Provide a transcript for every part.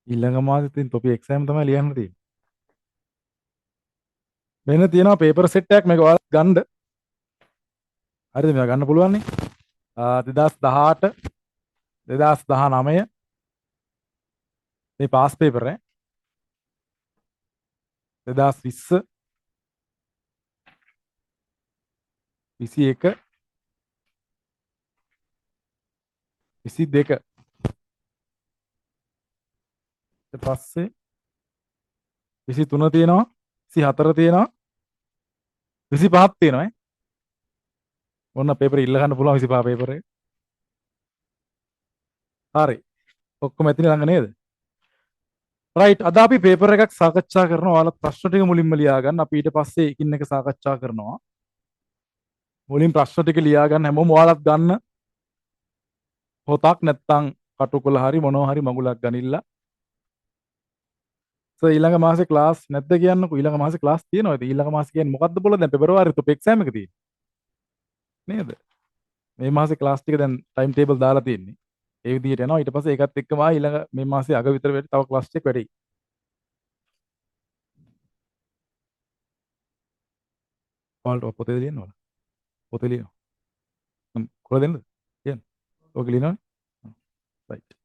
ඊළඟ මාසෙත් ඉතින් තොපි එක්සෑම් තමයි ලියන්න තියෙන්නේ. මෙන්න තියෙනවා පේපර් සෙට් එකක් මේක ඔයාලට ගන්න. හරිද? මේක ගන්න පුළුවන් නේ. 2018 2019 මේ පාස් පේපර් ඈ. 2020 21 22 ඊට පස්සේ 23 තියෙනවා 24 තියෙනවා 25ක් තියෙනවා ඈ. ඔන්න පේපර් ඉල්ල ගන්න පුළුවන් 25 පේපර් එක. හරි. ඔක්කොම ඇතිනේ ළඟ නේද? රයිට්. අද අපි පේපර් එකක් සාකච්ඡා කරනවා. ඔයාලත් ප්‍රශ්න ටික මුලින්ම ලියා ගන්න. අපි ඊට පස්සේ එකින් එක සාකච්ඡා කරනවා. මුලින් ප්‍රශ්න ටික ලියා ගන්න හැමෝම ඔයාලත් ගන්න. පොතක් නැත්තම් කටුකොල හරි මොනවා හරි මගුලක් ගනින්න. ඊළඟ මාසේ ක්ලාස් නැද්ද කියන්නකෝ. ඊළඟ මාසේ ක්ලාස් තියෙනවා. ඉතින් ඊළඟ මාසේ කියන්නේ මොකද්ද බලන්න. දැන් පෙබරවාරියේ තොපි එක්සෑම් එක තියෙන්නේ. නේද? මේ මාසේ ක්ලාස් ටික දැන් ටයිම් ටේබල් දාලා තියෙන්නේ. ඒ විදිහට යනවා. ඊට පස්සේ ඒකත් එක්කම ඊළඟ මේ මාසේ අග විතර වෙට තව ක්ලාස් ටික වැඩි. ඔයාලට පොතේ ලියන්නවද? පොතේ ලියනවා. කොහෙද දෙන්නද? කියන්න. ඔක ලියනවනේ. රයිට්.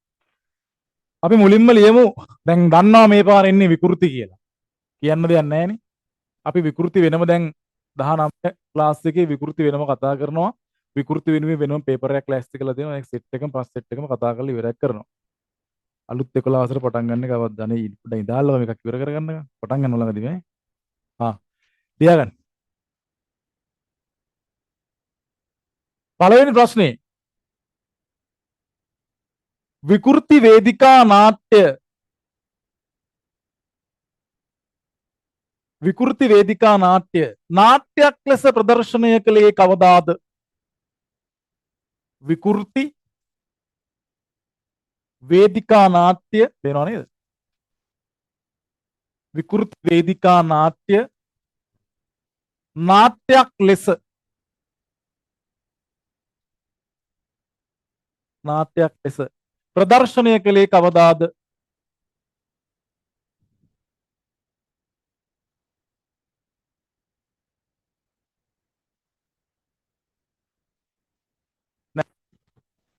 අපි මුලින්ම ලියමු. දැන් දන්නවා මේ පාර එන්නේ විකෘති කියලා. කියන්න දෙයක් නැහැ නේ. අපි විකෘති වෙනම දැන් 19 ක්ලාස් එකේ විකෘති වෙනම කතා කරනවා. විකෘති වෙනුවෙන් වෙනම පේපර් එකක් ක්ලාස් එකලා දෙනවා. ඒක සෙට් එකම පස් සෙට් එකම කතා කරලා ඉවරයක් කරනවා. අලුත් 11 වසර පටන් ගන්න කවද්ද අනේ පොඩ්ඩක් ඉඳාල්ලා මේකක් ඉවර කරගන්න. පටන් ගන්න ළඟදී මේ. ලියාගන්න. පළවෙනි ප්‍රශ්නේ. විකෘති වේදිකා නාට්‍ය විකෘති වේදිකා නාට්‍ය නාට්‍යයක් ලෙස ප්‍රදර්ශනය කළේ කවදාද? විකෘති වේදිකා නාට්‍ය වෙනව නේද? විකෘති වේදිකා නාට්‍ය නාට්‍යයක් ලෙස ප්‍රදර්ශනය කළේ කවදාද?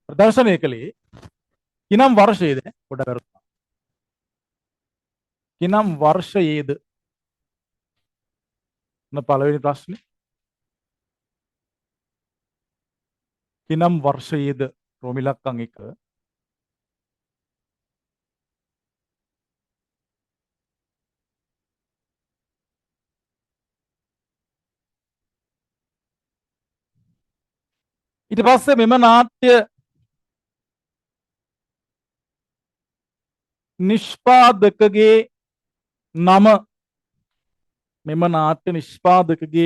ප්‍රදර්ශනය කළේ කිනම් වර්ෂයේද? පොඩ්ඩක් කරුණා. කිනම් වර්ෂයේද? පළවෙනි ප්‍රශ්නේ. කිනම් වර්ෂයේද? රෝමිලක්කම් 1. ඊට පස්සේ මෙම නාට්‍ය නිෂ්පාදකගේ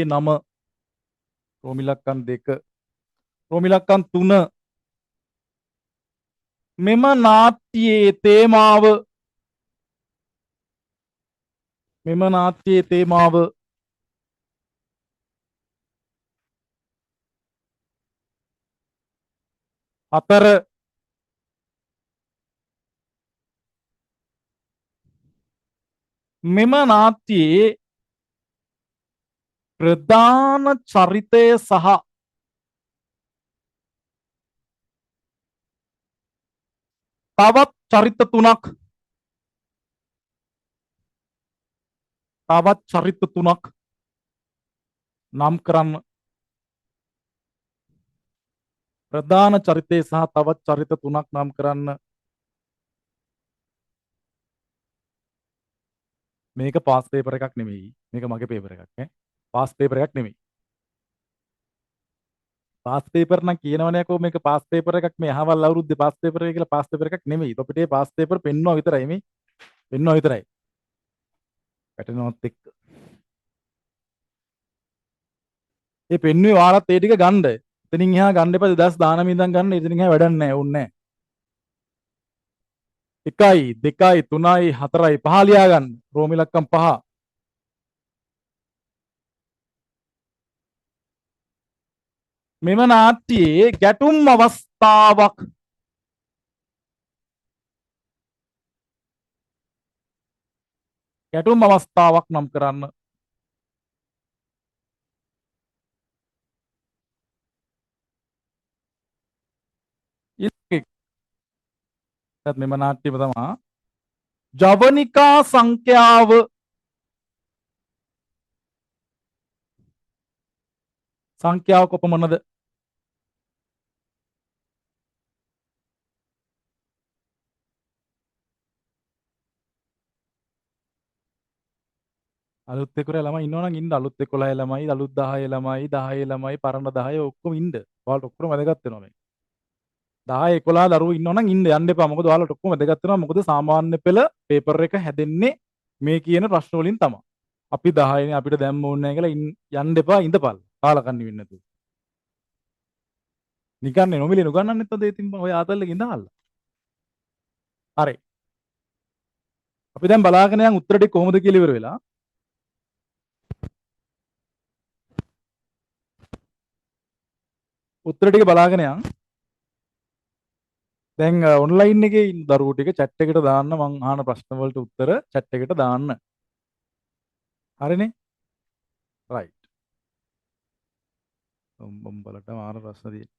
නම රෝමිලක්කම් 2 රෝමිලක්කම් 3 මෙම නාට්‍යයේ තේමාව හතර මෙම නාට්‍යයේ ප්‍රධාන චරිතය සහ තවත් චරිත තුනක් නම් කරන්න. ප්‍රධාන චරිතය සහ තවත් චරිත තුනක් නම් කරන්න. මේක පාස් පේපර් එකක් නෙමෙයි. මේක මගේ පේපර් එකක් ඈ. පාස් පේපර් එකක් නෙමෙයි. පාස් පේපර් නම් කියනවනේ අකෝ මේක පාස් පේපර් එකක් මේ අහවල් අවුරුද්දේ පාස් පේපර් එක කියලා පාස් පේපර් එකක් නෙමෙයි. අපිට මේ පාස් පේපර් පෙන්වනවා විතරයි මේ. පෙන්වනවා විතරයි. පැටනොත් එක්ක. ඒ පෙන්වුවේ වාරත් ඒ ටික ගන්න. එතනින් එහා ගන්න එපා 2019 ඉඳන් ගන්න. එතනින් එහා වැඩක් නැහැ. ඕනේ නැහැ. 1 2 3 4 5 ලියා ගන්න. රෝමිලක්කම් 5. මෙම නාට්‍යයේ ගැටුම් අවස්ථාවක් ගැටුම් අවස්ථාවක් නම් කරන්න. ඊළඟ මෙම නාට්‍යම තමා ජවනිකා සංඛ්‍යාව සංඛ්‍යාව කොපමණද? අලුත් 11 ළමයි ඉන්නවනම් ඉන්න අලුත් 11 ළමයි අලුත් 10 ළමයි 10 ළමයි පරණ 10 ඔක්කොම ඉන්න. ඔයාලට ඔක්කොම වැදගත් වෙනවා මේ. 10 11 දරුවෝ ඉන්නවනම් ඉන්න යන්න එපා. මොකද ඔයාලට ඔක්කොම වැදගත් වෙනවා. මොකද සාමාන්‍ය පෙළ පේපර් එක හැදෙන්නේ මේ කියන ප්‍රශ්න වලින් තමයි. අපි 10 නේ අපිට දැම්ම ඕනේ නැහැ කියලා යන්න එපා ඉඳපල්. කාලකන්ණි වෙන්නේ නැතුව. නිකන්නේ නොමිලේ නුගන්නන්නෙත් නැද්ද ඉතින් ඔය ආතල්ලක ඉඳහල්ලා. හරි. අපි දැන් බලාගෙන යන් උත්තර ටික කොහොමද කියලා ඉවර වෙලා. උත්තර ටික බලාගෙන යන්. දැන් ඔන්ලයින් එකේ ඉන්න දරුවෝ ටික chat එකට දාන්න මං අහන ප්‍රශ්න වලට උත්තර chat එකට දාන්න. හරිනේ? right. උඹලට මාන ප්‍රශ්න තියෙන.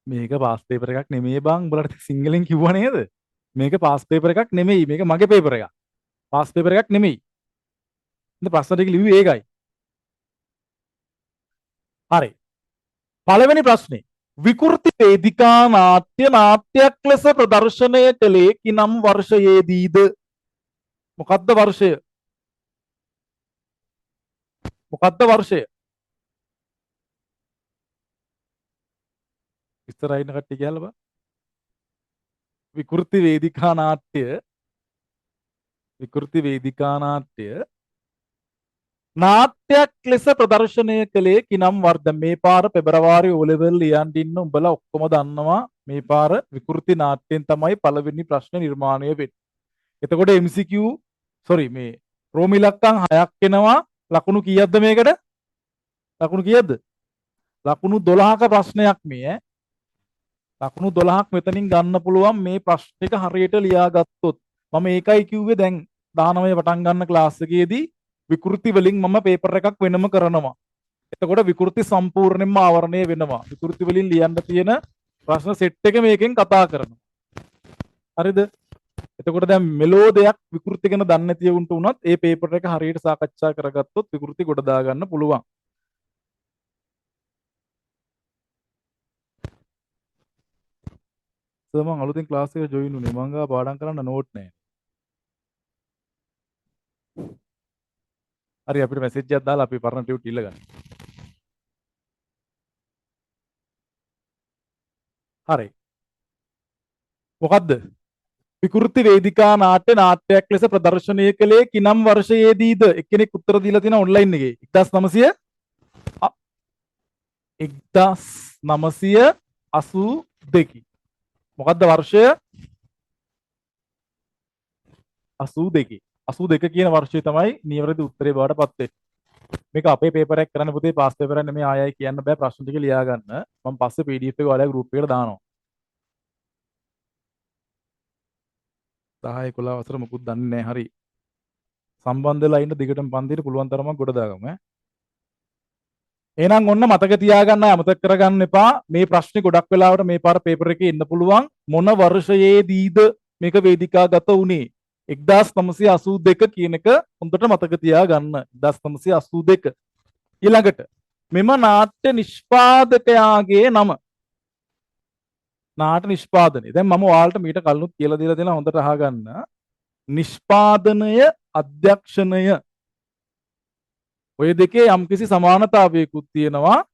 මේක පාස් පේපර් එකක් නෙමෙයි බං. උඹලට සිංහලෙන් කිව්වා නේද? මේක පාස් පේපර් එකක් නෙමෙයි. මේක මගේ පේපර් එකක්. පාස් පේපර් එකක් නෙමෙයි. ඉතින් ප්‍රශ්න ටික ලිව්වේ ඒකයි. හරි. පළවෙනි ප්‍රශ්නේ. විකෘති වේදිකා නාට්‍ය නාට්‍යයක් ලෙස ප්‍රදර්ශනය කළේ කිනම් වර්ෂයේදීද? මොකද්ද වර්ෂය? මොකද්ද වර්ෂය? ඉස්සරහින් කට්ටිය කියලා බා. විකෘති වේදිකා නාට්‍ය නාට්‍යයක් ලෙස ප්‍රදර්ශනය කළේ කිනම් වර්ද මේ පාර පෙබරවාරි O level ලියන්න ඉන්න උඹලා ඔක්කොම දන්නවා මේ පාර විකෘති නාට්‍යයෙන් තමයි පළවෙනි ප්‍රශ්න නිර්මාණය වෙන්නේ. එතකොට MCQ මේ රෝම ඉලක්කම් 6ක් එනවා. ලකුණු කීයක්ද මේකට? ලකුණු කීයක්ද? ලකුණු 12ක ප්‍රශ්නයක් මේ ඈ. ලකුණු 12ක් මෙතනින් ගන්න පුළුවන් මේ ප්‍රශ්න ටික හරියට ලියාගත්තොත්. මම ඒකයි කිව්වේ දැන් 19 පටන් ගන්න ක්ලාස් එකේදී විකෘති වලින් මම පේපර් එකක් වෙනම කරනවා. එතකොට විකෘති සම්පූර්ණයෙන්ම ආවරණය වෙනවා. විකෘති වලින් ලියන්න තියෙන ප්‍රශ්න සෙට් එක මේකෙන් කතා කරනවා. හරිද? එතකොට දැන් මෙලෝ දෙයක් විකෘති ගැන දන්නේ නැති උන්ට උනත් ඒ පේපර් එක හරියට සාකච්ඡා කරගත්තොත් විකෘති ගොඩ දා ගන්න පුළුවන්. සර් මම අලුතෙන් ක්ලාස් එකට ජොයින් වුණේ. මං ගා පාඩම් කරන්න නෝට් නැහැ. හරි අපිට මැසේජ් එකක් දාලා අපි පරණ ටියුට් ඉල්ල ගන්න. හරි. මොකද්ද? විකෘති වේදිකා නාට්‍යයක් ලෙස ප්‍රදර්ශනය කළේ කිනම් වර්ෂයේදීද? එක්කෙනෙක් උත්තර දීලා තියෙනවා ඔන්ලයින් එකේ. 1982. මොකද්ද වර්ෂය? 82. 82 කියන වර්ෂය තමයි නිවැරදි උත්තරේ බවට පත් වෙන්නේ. මේක අපේ පේපර් එකක් කරන්න පුතේ පාස් පේපර් එක නෙමෙයි ආයෙ කියන්න බෑ ප්‍රශ්න ටික ලියා ගන්න. මම පස්සේ PDF එක ඔයාලගේ group එකට දානවා. 10 11 වසර මොකුත් දන්නේ නැහැ. හරි. සම්බන්ධ වෙලා ඉන්න දිගටම පන්තියට පුළුවන් තරමක් ගොඩ දාගමු ඈ. එහෙනම් ඔන්න මතක තියාගන්න අමතක කරගන්න එපා. මේ ප්‍රශ්නේ ගොඩක් වෙලාවට මේ පාර පේපර් එකේ ඉන්න පුළුවන්. මොන වර්ෂයේදීද මේක වේදිකාගත වුණේ? 1982 කියන එක හොඳට මතක තියාගන්න. 1982. ඊළඟට මෙම නාට්‍ය නිෂ්පාදකයාගේ නම. නාට්‍ය නිෂ්පාදනය. දැන් මම ඔයාලට මීට කලිනුත් කියලා දීලා දෙනවා හොඳට අහගන්න. නිෂ්පාදනය අධ්‍යක්ෂණය ඔය දෙකේ යම්කිසි සමානතාවයකුත් තියෙනවා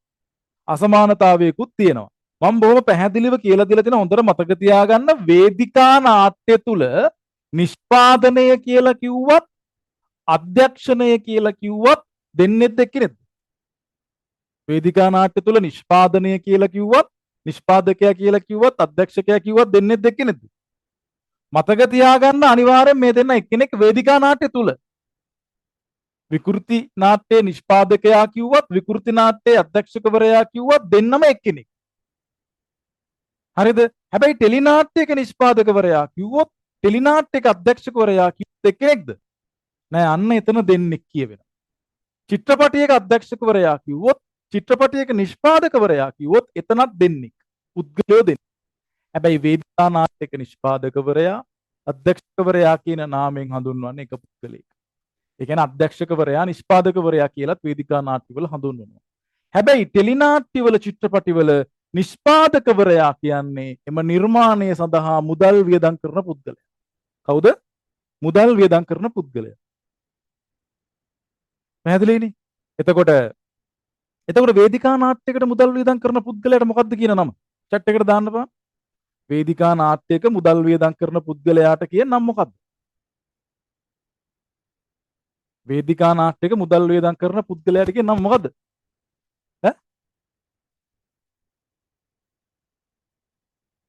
අසමානතාවයකුත් තියෙනවා. මම බොහොම පැහැදිලිව කියලා දීලා තියෙනවා හොඳට මතක තියාගන්න වේදිකා නාට්‍ය තුල නිෂ්පාදනය කියලා කිව්වත් අධ්‍යක්ෂණය කියලා කිව්වත් දෙන්නෙත් එක්කෙනෙක්ද? වේදිකා නාට්‍ය තුල නිෂ්පාදනය කියලා කිව්වත් නිෂ්පාදකයා කියලා කිව්වත් අධ්‍යක්ෂකයා කිව්වත් දෙන්නෙත් එක්කෙනෙක්ද? මතක තියාගන්න අනිවාර්යෙන් මේ දෙන්න එක්කෙනෙක් වේදිකා නාට්‍ය තුල. විකෘති නාට්‍ය නිෂ්පාදකයා කිව්වත් විකෘති නාට්‍ය අධ්‍යක්ෂකවරයා කිව්වත් දෙන්නම එක්කෙනෙක්. හරිද? හැබැයි ටෙලි නාට්‍යයක නිෂ්පාදකවරයා කිව්වොත් ටෙලි නාට්‍යයක අධ්‍යක්ෂකවරයා කිව්වොත් එක්කෙනෙක්ද? නෑ අන්න එතන දෙන්නෙක් කියවෙනවා. චිත්‍රපටයක අධ්‍යක්ෂකවරයා කිව්වොත් චිත්‍රපටයක නිෂ්පාදකවරයා කිව්වොත් එතනත් දෙන්නෙක්. පුද්ගලයෝ දෙන්නෙක්. හැබැයි වේදිකා නාට්‍යක නිෂ්පාදකවරයා අධ්‍යක්ෂකවරයා කියන නාමයෙන් හඳුන්වන්නේ එක පුද්ගලයෙක්. ඒ කියන්නේ අධ්‍යක්ෂකවරයා නිෂ්පාදකවරයා කියලාත් වේදිකා නාට්‍යවල හඳුන්වනවා. හැබැයි ටෙලි නාට්‍යවල චිත්‍රපටිවල නිෂ්පාදකවරයා කියන්නේ එම නිර්මාණය සඳහා මුදල් වියදම් කරන පුද්ගලයා. කවුද? මුදල් වියදම් කරන පුද්ගලයා. පැහැදිලිනේ? එතකොට වේදිකා නාට්‍යයකට මුදල් වියදම් කරන පුද්ගලයාට මොකද්ද කියන නම? chat එකට දාන්න බෑ. වේදිකා නාට්‍යයක මුදල් වියදම් කරන පුද්ගලයාට කියන නම මොකද්ද? වේදිකා නාට්‍යයක මුදල් වියදම් කරන පුද්ගලයාට කියන නම මොකද්ද? ඈ?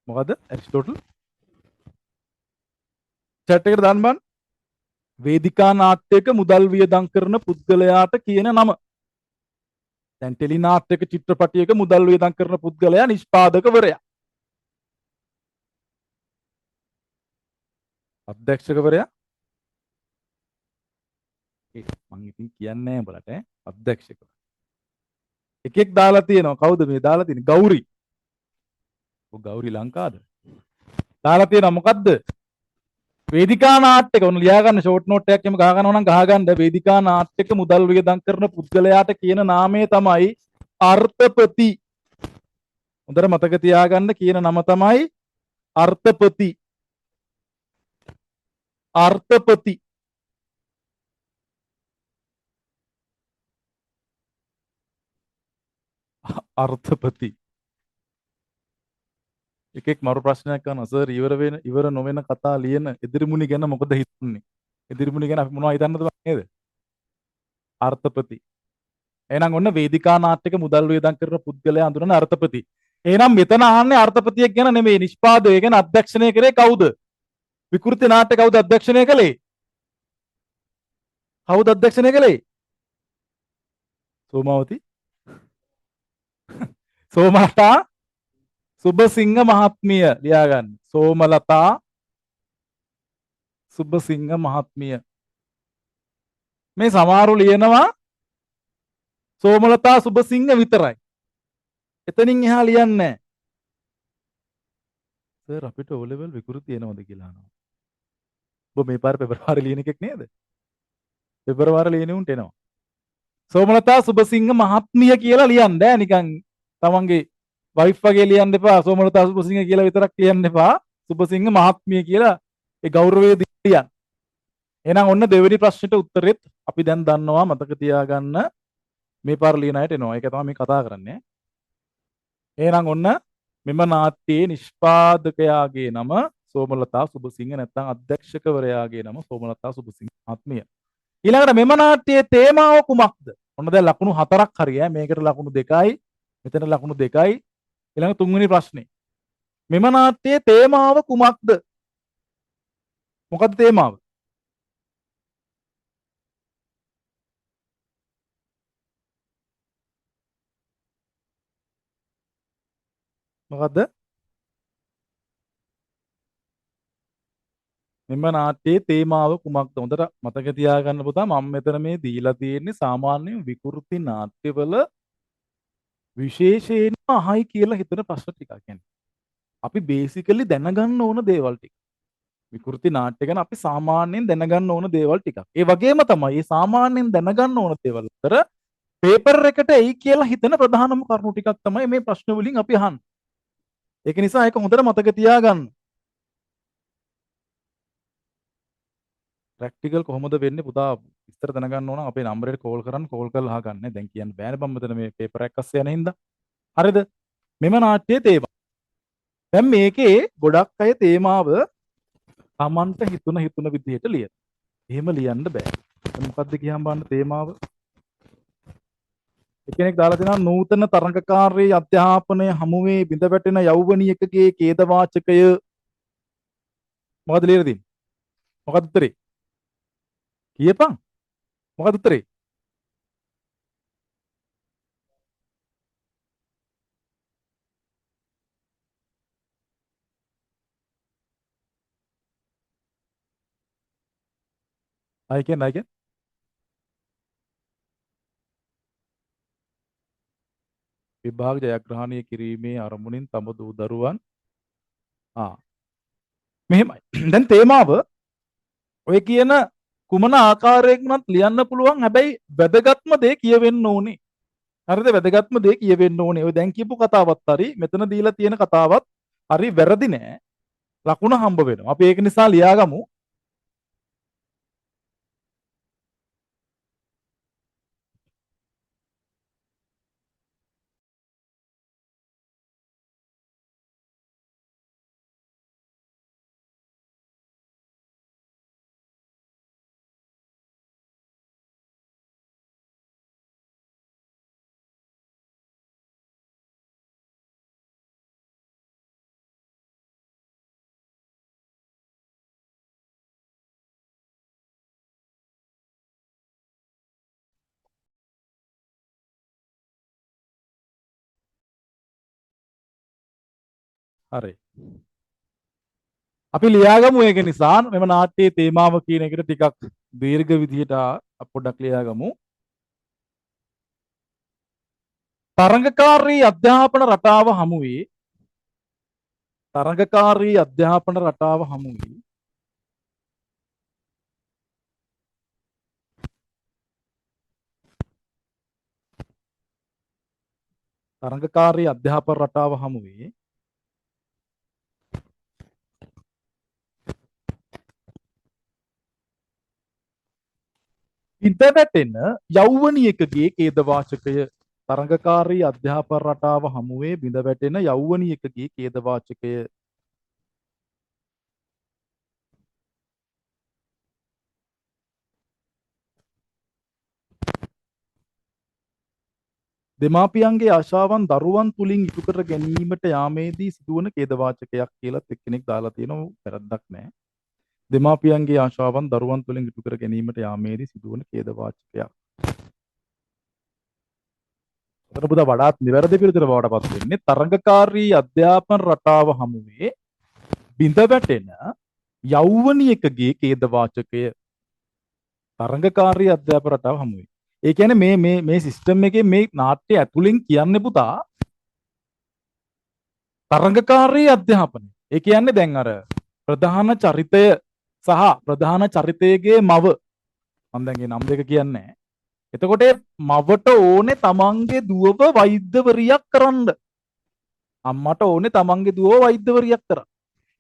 මොකද්ද? ඇරිස්ටෝටල් chat එකට දාන්න බෑ. වේදිකා නාට්‍යයක මුදල් වියදම් කරන පුද්ගලයාට කියන නම. දැන් ටෙලි නාට්‍යයක චිත්‍රපටයක මුදල් වියදම් කරන පුද්ගලයා නිෂ්පාදකවරයා. අධ්‍යක්ෂකවරයා මං ඉතින් කියන්නේ නැහැ උඹලට ඈ අධ්‍යක්ෂකවරයා. එකෙක් දාලා තියෙනවා. කවුද මේ දාලා තියෙන්නේ? ගෞරි. ඔව් ගෞරි ලංකාද? දාලා තියෙනවා මොකද්ද? වේදිකා නාට්‍යක ඔන්න ලියා ගන්න ෂෝට් නෝට් එකක් එම ගහ ගන්නවා නම් ගහ ගන්න. වේදිකා නාට්‍යක මුදල් වියදම් කරන පුද්ගලයාට කියන නාමය තමයි අර්ථපති. හොඳට මතක තියාගන්න කියන නම තමයි අර්ථපති. අර්ථපති. අර්ථපති. එකෙක් මරු ප්‍රශ්නයක් කරනවා සර් ඉවර නොවන කතා ලියන එදිරිමුනි ගැන මොකද හිතන්නේ? එදිරිමුනි ගැන අපි මොනවද හිතන්නද නේද? අර්ථපති. එහෙනම් ඔන්න වේදිකා නාට්‍යක මුදල් වියදම් කරන පුද්ගලයා හඳුනන අර්ථපති. එහෙනම් මෙතන අහන්නේ අර්ථපතියෙක් ගැන නෙමෙයි නිෂ්පාදකය ගැන අධ්‍යක්ෂණය කරේ කවුද? විකෘති නාට්‍ය කවුද අධ්‍යක්ෂණය කළේ? කවුද අධ්‍යක්ෂණය කළේ? සෝමාවති සෝමලතා සුබසිංහ මහත්මිය ලියා ගන්න. සෝමලතා සුබසිංහ මහත්මිය. මේ සමහරු ලියනවා සෝමලතා සුබසිංහ විතරයි. එතනින් එහා ලියන්නේ නැහැ. සර් අපිට O level විකෘති එනවද කියලා අහනවා. ඔබ මේ පාර පෙබරවාරි ලියන එකෙක් නේද? පෙබරවාරි ලියන උන්ට එනවා. සෝමලතා සුබසිංහ මහත්මිය කියලා ලියන්න බෑ නිකන් තමන්ගේ වයිෆ් වගේ ලියන්න එපා. සෝමලතා සුබසිංහ කියලා විතරක් ලියන්න එපා. සුබසිංහ මහත්මිය කියලා ඒ ගෞරවය ලියන්න. එහෙනම් ඔන්න දෙවෙනි ප්‍රශ්නෙට උත්තරෙත් අපි දැන් දන්නවා මතක තියාගන්න මේ පාර ලියන අයට එනවා. ඒක තමයි මේ කතා කරන්නේ. එහෙනම් ඔන්න මෙම නාට්‍යයේ නිෂ්පාදකයාගේ නම සෝමලතා සුබසිංහ නැත්නම් අධ්‍යක්ෂකවරයාගේ නම සෝමලතා සුබසිංහ මහත්මිය. ඊළඟට මෙම නාට්‍යයේ තේමාව කුමක්ද? ඔන්න දැන් ලකුණු 4ක් හරි ඈ. මේකට ලකුණු 2යි, මෙතන ලකුණු 2යි. ඊළඟ තුන්වෙනි ප්‍රශ්නේ. මෙම නාට්‍යයේ තේමාව කුමක්ද? මොකද්ද තේමාව? මොකද්ද? මෙම නාට්‍යයේ තේමාව කුමක්ද? හොඳට මතක තියාගන්න පුතා මම මෙතන මේ දීලා තියෙන්නේ සාමාන්‍ය විකෘති නාට්‍යවල විශේෂයෙන්ම අහයි කියලා හිතන ප්‍රශ්න ටිකක්. කියන්නේ අපි බේසිකලි දැනගන්න ඕන දේවල් ටික. විකෘති නාට්‍ය ගැන අපි සාමාන්‍යයෙන් දැනගන්න ඕන දේවල් ටිකක්. ඒ වගේම තමයි මේ සාමාන්‍යයෙන් දැනගන්න ඕන දේවල් අතර පේපර් එකට එයි කියලා හිතන ප්‍රධානම කරුණු ටිකක් තමයි මේ ප්‍රශ්න වලින් අපි අහන්නේ. ඒක නිසා ඒක හොඳට මතක තියාගන්න. ප්‍රැක්ටිකල් කොහොමද වෙන්නේ පුතා විස්තර දැනගන්න ඕන අපේ නම්බරයට කෝල් කරන්න කෝල් කරලා අහගන්න. දැන් කියන්න බෑනේ බම් මෙතන මේ පේපර් එකක් අස්සේ යන හින්දා. හරිද? මෙම නාට්‍යයේ තේමාව. දැන් මේකේ ගොඩක් අය තේමාව Tamanට හිතුන විදිහට ලියන. එහෙම ලියන්න බෑ. මොකද්ද කියහම බලන්න තේමාව. එක්කෙනෙක් දාලා තියෙනවා නූතන තරඟකාරී අධ්‍යාපනය හමුවේ බිඳ වැටෙන යෞවනියකගේ ඛේදවාචකය. මොකද්ද ලියලා තියෙන්නේ? මොකද්ද උත්තරේ? කියපන්. මොකද්ද උත්තරේ? ආයි විභාග ජයග්‍රහණය කිරීමේ අරමුණින් තම දූ දරුවන් මෙහෙමයි. දැන් තේමාව ඔය කියන කුමන ආකාරයකින්වත් ලියන්න පුළුවන්. හැබැයි වැදගත්ම දේ කියවෙන්න ඕනේ. හරිද? වැදගත්ම දේ කියවෙන්න ඕනේ. ඔය දැන් කියපු කතාවත් හරි මෙතන දීලා තියෙන කතාවත් හරි වැරදි නෑ. ලකුණ හම්බ වෙනවා. අපි ඒක නිසා ලියාගමු. හරි. අපි ලියාගමු ඒක නිසා මෙම නාට්‍යයේ තේමාව කියන එකට ටිකක් දීර්ඝ විදිහට පොඩ්ඩක් ලියාගමු. තරඟකාරී අධ්‍යාපන රටාව හමුවේ තරඟකාරී අධ්‍යාපන රටාව හමුවේ තරඟකාරී අධ්‍යාපන රටාව හමුවේ ඉඳ වැටෙන යෞවනියකගේ ඛේදවාචකය තරඟකාරී අධ්‍යාපන රටාව හමුවේ බිඳ වැටෙන යෞවනියකගේ ඛේදවාචකය දෙමාපියන්ගේ ආශාවන් දරුවන් තුලින් ඉටු කර ගැනීමට යාමේදී සිදුවන ඛේදවාචකයක් කියලාත් එක්කෙනෙක් දාලා තියෙනවා. වැරද්දක් නැහැ. දෙමාපියන්ගේ ආශාවන් දරුවන් තුලින් ඉටු කර ගැනීමට යාමේදී සිදුවන ඛේදවාචකයක්. එතන පුතා වඩාත් නිවැරදි පිළිතුර බවට පත් වෙන්නේ තරඟකාරී අධ්‍යාපන රටාව හමුවේ බිඳ වැටෙන යෞවනියකගේ ඛේදවාචකය තරඟකාරී අධ්‍යාපන රටාව හමුවේ. ඒ කියන්නේ මේ සිස්ටම් එකේ මේ නාට්‍ය ඇතුලින් කියන්නේ පුතා තරඟකාරී අධ්‍යාපනය. ඒ කියන්නේ දැන් අර ප්‍රධාන චරිතය සහ ප්‍රධාන චරිතයගේ මව මම දැන් ඒ නම් දෙක කියන්නේ නැහැ. එතකොට මවට ඕනේ තමන්ගේ දුවව වෛද්‍යවරියක් කරන්න. අම්මට ඕනේ තමන්ගේ දුවව වෛද්‍යවරියක් කරන්න.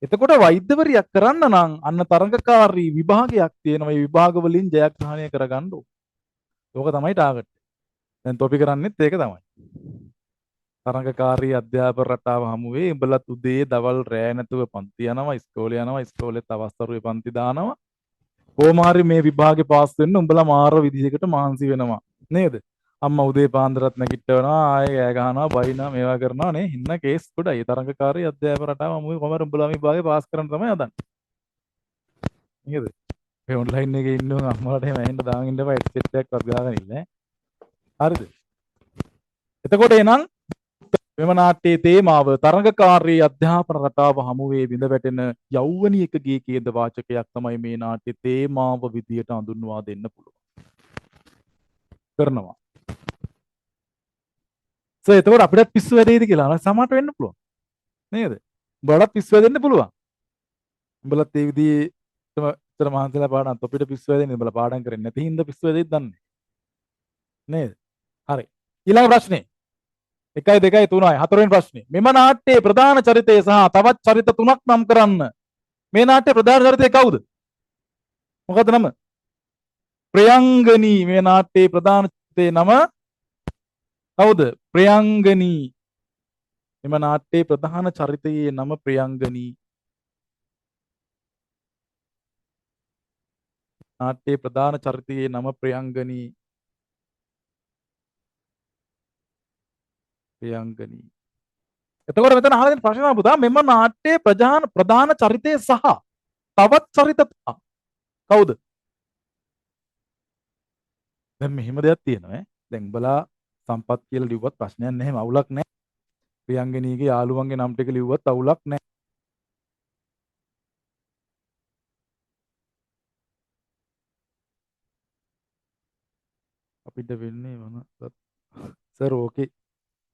එතකොට වෛද්‍යවරියක් කරන්න නම් අන්න තරඟකාරී විභාගයක් තියෙනවා. මේ විභාග වලින් ජයග්‍රහණය කරගන්න ඕනේ. ඕක තමයි ටාගට්. දැන් තොපි කරන්නේත් ඒක තමයි. තරඟකාරී අධ්‍යාපන රටාව හමුවේ උඹලා උදේ දවල් රෑ නැතුව පන්ති යනවා ඉස්කෝලේ යනවා ඉස්කෝලේත් අවස්ථරුවේ පන්ති දානවා කොහොම හරි මේ විභාගේ පාස් වෙන්න උඹලා මාර විදිහකට මහන්සි වෙනවා නේද අම්මා උදේ පාන්දරත් නැගිටවනවා ආයෙ ගෑ ගහනවා බයිනවා මේවා කරනවා නේ හින්න කේස් ගොඩයි තරඟකාරී අධ්‍යාපන රටාව හමුවේ කොහොම හරි උඹලා මේ විභාගේ පාස් කරන්න තමයි හදන්නේ නේද මේ ඔන්ලයින් එකේ ඉන්නව අම්මලාට එහෙම ඇහෙන්න දාගෙන ඉන්න බෑ හෙඩ්සෙට් එකක්වත් ගාගෙන ඉන්නේ හරිද එතකොට එනං මෙම නාට්‍යයේ තේමාව තරඟකාරී අධ්‍යාපන රටාව හමුවේ බිඳ වැටෙන යෞවනියකගේ ඛේද වාචකයක් තමයි මේ නාට්‍යයේ තේමාව විදියට හඳුන්වා දෙන්න පුළුවන්. කරනවා. එතකොට අපිටත් පිස්සු වැඩේද කියලා සමහරට වෙන්න පුළුවන්. නේද? උඹලට පිස්සු වැඩෙන්න පුළුවන්. උඹලත් ඒ විදිහේ ඉතර මහන්සිලා පාඩම් අපිට පිස්සු වැඩෙන්නේ උඹලා පාඩම් කරන්නේ නැති හින්දා පිස්සු වැඩෙයිද දන්නේ. නේද? හරි. ඊළඟ ප්‍රශ්නේ 1 2 3 4 වෙනි ප්‍රශ්නේ. මෙම නාට්‍යයේ ප්‍රධාන චරිතය සහ තවත් චරිත තුනක් නම් කරන්න. මේ නාට්‍යයේ ප්‍රධාන චරිතය කවුද? මොකද නම? ප්‍රියංගනී. මේ නාට්‍යයේ ප්‍රධාන චරිතයේ නම කවුද? ප්‍රියංගනී. මෙම නාට්‍යයේ ප්‍රධාන චරිතයේ නම ප්‍රියංගනී. නාට්‍යයේ ප්‍රධාන චරිතයේ නම ප්‍රියංගනී. ප්‍රියංගනී. එතකොට මෙතන අහලා තියෙන ප්‍රශ්න පුතා මෙම නාට්‍යයේ ප්‍රධාන චරිතය සහ තවත් චරිත කවුද? දැන් මෙහෙම දෙයක් තියෙනවා ඈ. දැන් උඹලා සම්පත් කියලා ලිව්වත් ප්‍රශ්නයක් නැහැ, අවුලක් නැහැ. ප්‍රියංගනීගේ යාළුවන්ගේ නම් ටික ලිව්වත් අවුලක් නැහැ. අපිට වෙන්නේ වනගත. සර් ඕකේ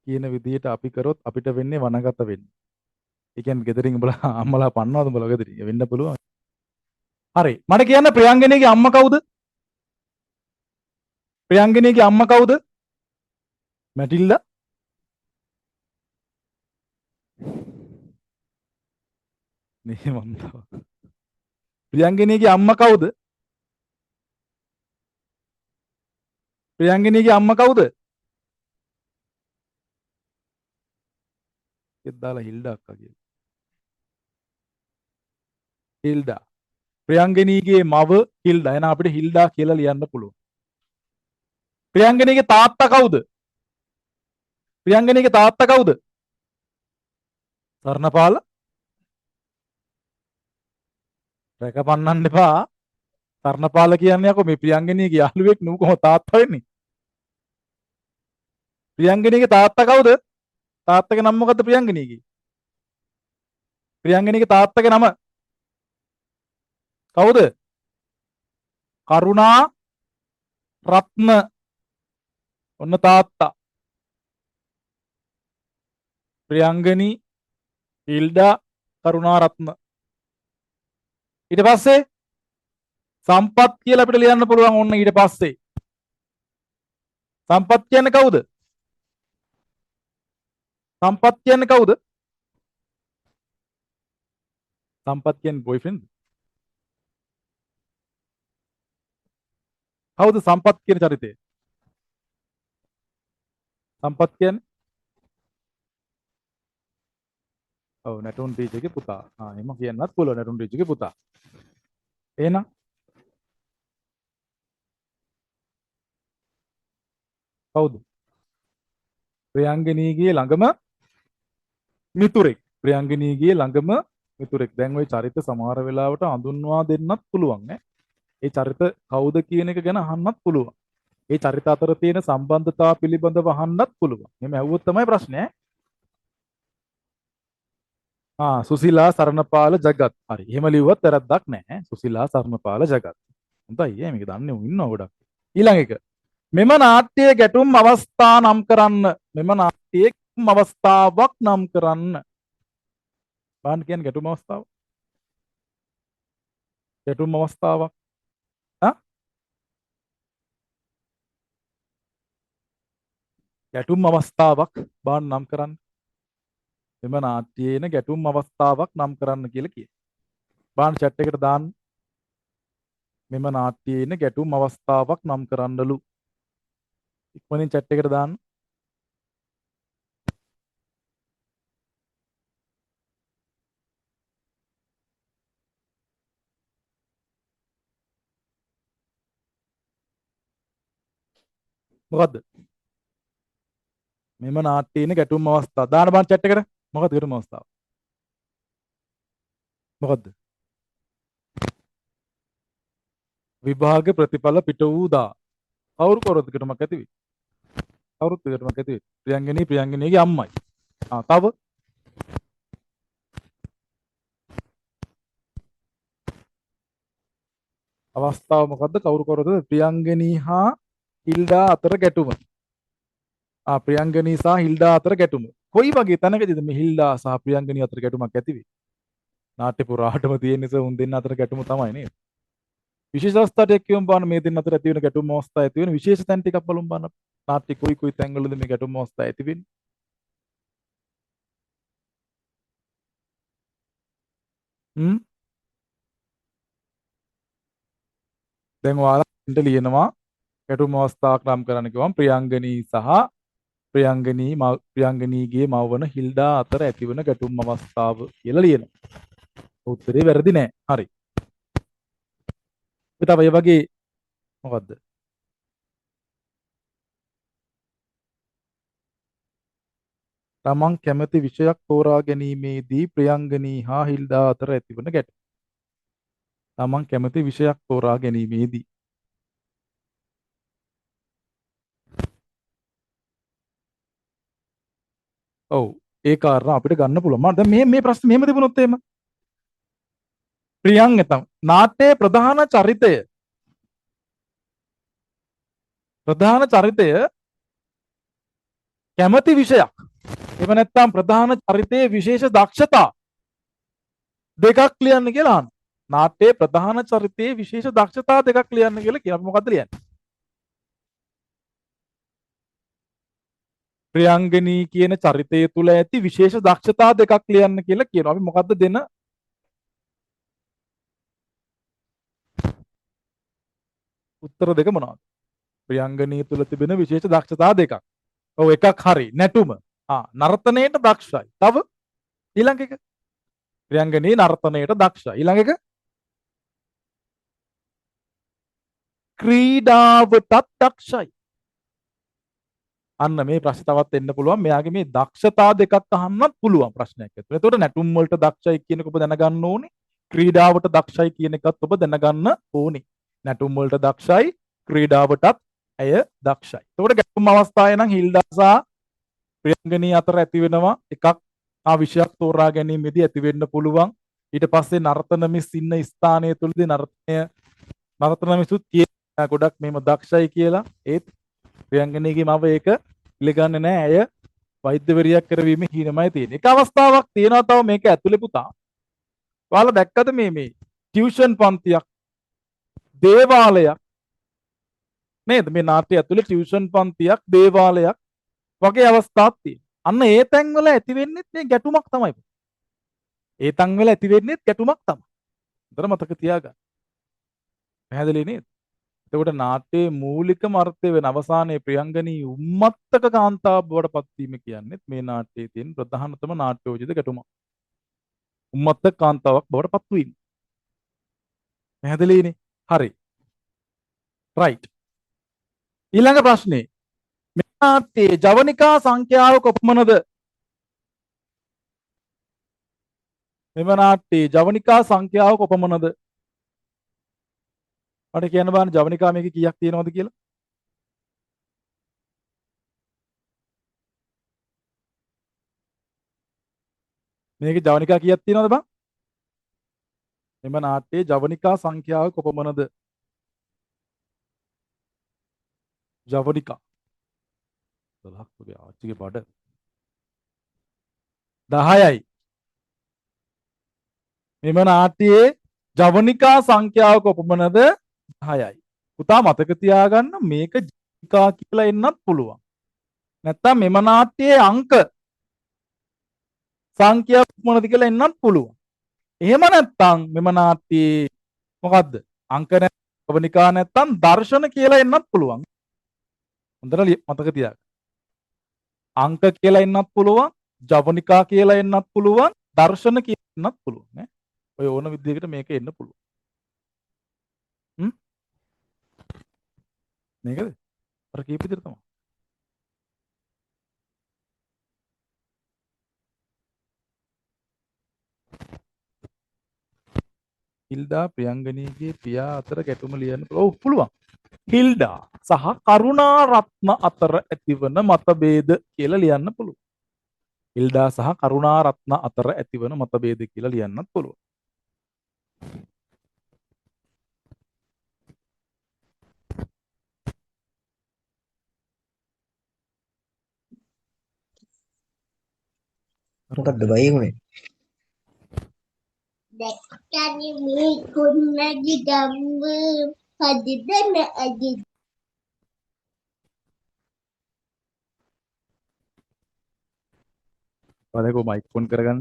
කියන විදිහට අපි කරොත් අපිට වෙන්නේ වනගත වෙන්නේ. ඒ කියන්නේ ගෙදරින් උඹලා අම්මලා පන්නවද උඹලා ගෙදරින්? වෙන්න පුළුවන්. හරි. මට කියන්න ප්‍රියංගනීගේ අම්මා කවුද? ප්‍රියංගනීගේ අම්මා කවුද? මැටිල්ඩා. නේ මන්දව. ප්‍රියංගනීගේ අම්මා කවුද? ප්‍රියංගනීගේ අම්මා කවුද? ඒත් දාලා හිල්ඩා අක්කා කියලා. හිල්ඩා. ප්‍රියංගනීගේ මව හිල්ඩා. එහෙනම් අපිට හිල්ඩා කියලා ලියන්න පුළුවන්. ප්‍රියංගනීගේ තාත්තා කවුද? ප්‍රියංගනීගේ තාත්තා කවුද? සර්ණපාල. රැකපන්නන්න එපා. සර්ණපාල කියන්නේ යකෝ මේ ප්‍රියංගනීගේ යාළුවෙක් නුඹ කොහොම තාත්තා වෙන්නේ? ප්‍රියංගනීගේ තාත්තා කවුද? තාත්තගේ නම මොකද්ද ප්‍රියංගනීගේ? ප්‍රියංගනීගේ තාත්තගේ නම කවුද? කරුණා රත්න. ඔන්න තාත්තා. ප්‍රියංගනී, හිල්ඩා, කරුණා රත්න. ඊට පස්සේ සම්පත් කියලා අපිට ලියන්න පුළුවන්. ඔන්න ඊට පස්සේ සම්පත් කියන්නේ කවුද? සම්පත් කියන්නේ කවුද? සම්පත් කියන්නේ බොයිෆ්‍රෙන්ඩ්. කවුද සම්පත් කියන චරිතය? සම්පත් කියන්නේ ඔව් නැටුම් ටීචර්ගේ පුතා. එහෙම කියන්නත් පුළුවන් නැටුම් ටීචර්ගේ පුතා. එහෙනම් කවුද? ප්‍රියංගනීගේ ළඟම මිතුරෙක්. ප්‍රියංගනීගේ ළඟම මිතුරෙක්. දැන් ওই චරිත සමහර වෙලාවට හඳුන්වා දෙන්නත් පුළුවන් ඈ. ඒ චරිත කවුද කියන එක ගැන අහන්නත් පුළුවන්. ඒ චරිත අතර තියෙන සම්බන්ධතා පිළිබඳව අහන්නත් පුළුවන්. එහෙම ඇහුවොත් තමයි ප්‍රශ්නේ ඈ. සුසිලා සරණපාල ජගත්. හරි. එහෙම ලිව්වත් වැරද්දක් නැහැ. සුසිලා සරණපාල ජගත්. හොඳයි ඈ මේක දන්නේ උන් ඉන්නවා ගොඩක්. ඊළඟ එක. මෙම නාට්‍යයේ ගැටුම් අවස්ථා නම් කරන්න. මෙම නාට්‍යයේ අවස්ථාවක් නම් කරන්න. බලන්න කියන්නේ ගැටුම් අවස්ථාව. ගැටුම් අවස්ථාවක්. ගැටුම් අවස්ථාවක් බාන්න නම් කරන්න. මෙම නාට්‍යයේන ගැටුම් අවස්ථාවක් නම් කරන්න කියලා කියයි. බාන්න chat එකට දාන්න. මෙම නාට්‍යයේන ගැටුම් අවස්ථාවක් නම් කරන්නලු. ඉක්මනින් chat එකට දාන්න. මොකද්ද? මෙම නාට්‍යයේන ගැටුම් අවස්ථාව. දාන්න බාන්න chat එකට. මොකද්ද ගැටුම් අවස්ථාව? මොකද්ද? විභාග ප්‍රතිඵල පිට වූ දා. කවුරු කරොත් ගැටුමක් ඇති වෙයි? කවුරුත් ගැටුමක් ඇති වෙයි. ප්‍රියංගනී ප්‍රියංගනීගේ අම්මයි. තව අවස්ථාව මොකද්ද? කවුරු කරොද? ප්‍රියංගනී හා හිල්ඩා අතර ගැටුම. ප්‍රියංගනී සහ හිල්ඩා අතර ගැටුම. කොයි වගේ තැනකදීද මේ හිල්ඩා සහ ප්‍රියංගනී අතර ගැටුමක් ඇති වෙන්නේ? නාට්‍ය පුරාටම තියෙන නිසා උන් දෙන්න අතර ගැටුම තමයි නේද? විශේෂ අවස්ථාවක් කියවම් බලන්න මේ දෙන්න අතර ඇති වෙන ගැටුම් අවස්ථා ඇති වෙන විශේෂ තැන් ටිකක් බලමු බලන්න. නාට්‍ය කොයි තැන්වලද මේ ගැටුම් අවස්ථා ඇති වෙන්නේ? දැන් ඔයාලා ලියනවා ගැටුම් අවස්ථාවක් නම් කරන්න කිව්වම ප්‍රියංගනී සහ ප්‍රියංගනීගේ මව වන හිල්ඩා අතර ඇතිවන ගැටුම් අවස්ථාව කියලා ලියනවා. උත්තරේ වැරදි නෑ. හරි. තව ඒ වගේ මොකද්ද? තමන් කැමති විෂයක් තෝරා ගැනීමේදී ප්‍රියංගනී හා හිල්ඩා අතර ඇතිවන ගැටුම්. තමන් කැමති විෂයක් තෝරා ගැනීමේදී ඔව් ඒ කාරණා අපිට ගන්න පුළුවන්. මම දැන් මේ ප්‍රශ්නේ මෙහෙම තිබුණොත් එහෙම ප්‍රියංග නාට්‍යයේ ප්‍රධාන චරිතය ප්‍රධාන චරිතය කැමති විෂයක්. එහෙම නැත්නම් ප්‍රධාන චරිතයේ විශේෂ දක්ෂතා දෙකක් ලියන්න කියලා අහනවා. නාට්‍යයේ ප්‍රධාන චරිතයේ විශේෂ දක්ෂතා දෙකක් ලියන්න කියලා කියන අපි මොකද්ද ලියන්නේ? ප්‍රියංගනී කියන චරිතය තුල ඇති විශේෂ දක්ෂතා දෙකක් ලියන්න කියලා කියනවා. අපි මොකද්ද දෙන උත්තර දෙක මොනවද? ප්‍රියංගනී තුල තිබෙන විශේෂ දක්ෂතා දෙකක්. ඔව් එකක් හරි. නැටුම. නර්තනයේට දක්ෂයි. තව ඊළඟ එක. ප්‍රියංගනී නර්තනයේට දක්ෂයි. ඊළඟ එක ක්‍රීඩාවටත් දක්ෂයි. අන්න මේ ප්‍රශ්න තවත් එන්න පුළුවන්. මෙයාගේ මේ දක්ෂතා දෙකක් අහන්නත් පුළුවන් ප්‍රශ්නයක් ඇතුළේ. එතකොට නැටුම් වලට දක්ෂයි කියන එක ඔබ දැනගන්න ඕනේ. ක්‍රීඩාවට දක්ෂයි කියන එකත් ඔබ දැනගන්න ඕනේ. නැටුම් වලට දක්ෂයි, ක්‍රීඩාවටත් ඇය දක්ෂයි. එතකොට ගැටුම් අවස්ථාවේ නම් හිල්ඩා සහ ප්‍රියංගනී අතර ඇති වෙනවා එකක් විෂයක් තෝරා ගැනීමේදී ඇති වෙන්න පුළුවන්. ඊට පස්සේ නර්තන මිස් ඉන්න ස්ථානය තුලදී නර්තන මිසුත් කියන ගොඩක් මේම දක්ෂයි කියලා. ඒත් ප්‍රියංගනීගේ මව ඒක පිළිගන්නේ නැහැ. ඇය වෛද්‍යවරියක් කරවීමේ හිණමයි තියෙන. එක අවස්ථාවක් තියෙනවා තව මේක ඇතුලේ පුතා. ඔයාලා දැක්කද මේ ටියුෂන් පන්තියක් දේවාලයක් නේද? මේ නාට්‍ය ඇතුලේ ටියුෂන් පන්තියක් දේවාලයක් වගේ අවස්ථාවක් තියෙනවා. අන්න ඒ තැන්වල ඇති වෙන්නේ මේ ගැටුමක් තමයි. ඒ තැන්වල ඇති වෙන්නේ ගැටුමක් තමයි. හොඳට මතක තියාගන්න. පැහැදිලි නේද? එතකොට නාට්‍යයේ මූලිකම අර්ථය වෙන අවසානයේ ප්‍රියංගනී උම්මත්තක කාන්තාව බවට පත්වීම කියන්නේ මේ නාට්‍යයේ තියෙන ප්‍රධානතම නාට්‍යෝචිත ගැටුමක්. උම්මත්තක කාන්තාවක් බවට පත්වීම. පැහැදිලිනේ? හරි. රයිට්. ඊළඟ ප්‍රශ්නේ මේ නාට්‍යයේ ජවනිකා සංඛ්‍යාව කොපමණද? මෙම නාට්‍යයේ ජවනිකා සංඛ්‍යාව කොපමණද? මට කියන්න බෑනේ ජවනිකා මේකේ කීයක් තියෙනවද කියලා? මේකේ ජවනිකා කීයක් තියෙනවද බං? මෙම නාට්‍යයේ ජවනිකා සංඛ්‍යාව කොපමණද? ජවනිකා 12ක් වගේ ආච්චිගේ බඩ 10යි. මෙම නාට්‍යයේ ජවනිකා සංඛ්‍යාව කොපමණද? 10යි. පුතා මතක තියාගන්න මේක ජවනිකා කියලා එන්නත් පුළුවන්. නැත්තම් මෙම නාට්‍යයේ අංක සංඛ්‍යාව කොපමණද කියලා එන්නත් පුළුවන්. එහෙම නැත්තම් මෙම නාට්‍යයේ මොකද්ද? අංක නැත්නම් ජවනිකා නැත්තම් දර්ශන කියලා එන්නත් පුළුවන්. හොඳට මතක තියාගන්න. අංක කියලා එන්නත් පුළුවන්, ජවනිකා කියලා එන්නත් පුළුවන්, දර්ශන කියලා එන්නත් පුළුවන් නේ. ඔය ඕන විදිහකට මේක එන්න පුළුවන්. මේකද? අර කීප විදිහට තමයි. හිල්ඩා ප්‍රියංගනීගේ පියා අතර ගැටුම ලියන්න පුළුවන්. හිල්ඩා සහ කරුණාරත්න අතර ඇතිවන මතභේද කියලා ලියන්න පුළුවන්. හිල්ඩා සහ කරුණාරත්න අතර ඇතිවන මතභේද කියලා ලියන්නත් පුළුවන්. මොකක්ද බයි උනේ? දැක්කනේ මේ කොන්නගේ ගම්ම හදිදන අදි පදකෝ මයික් ෆෝන් කරගන්න.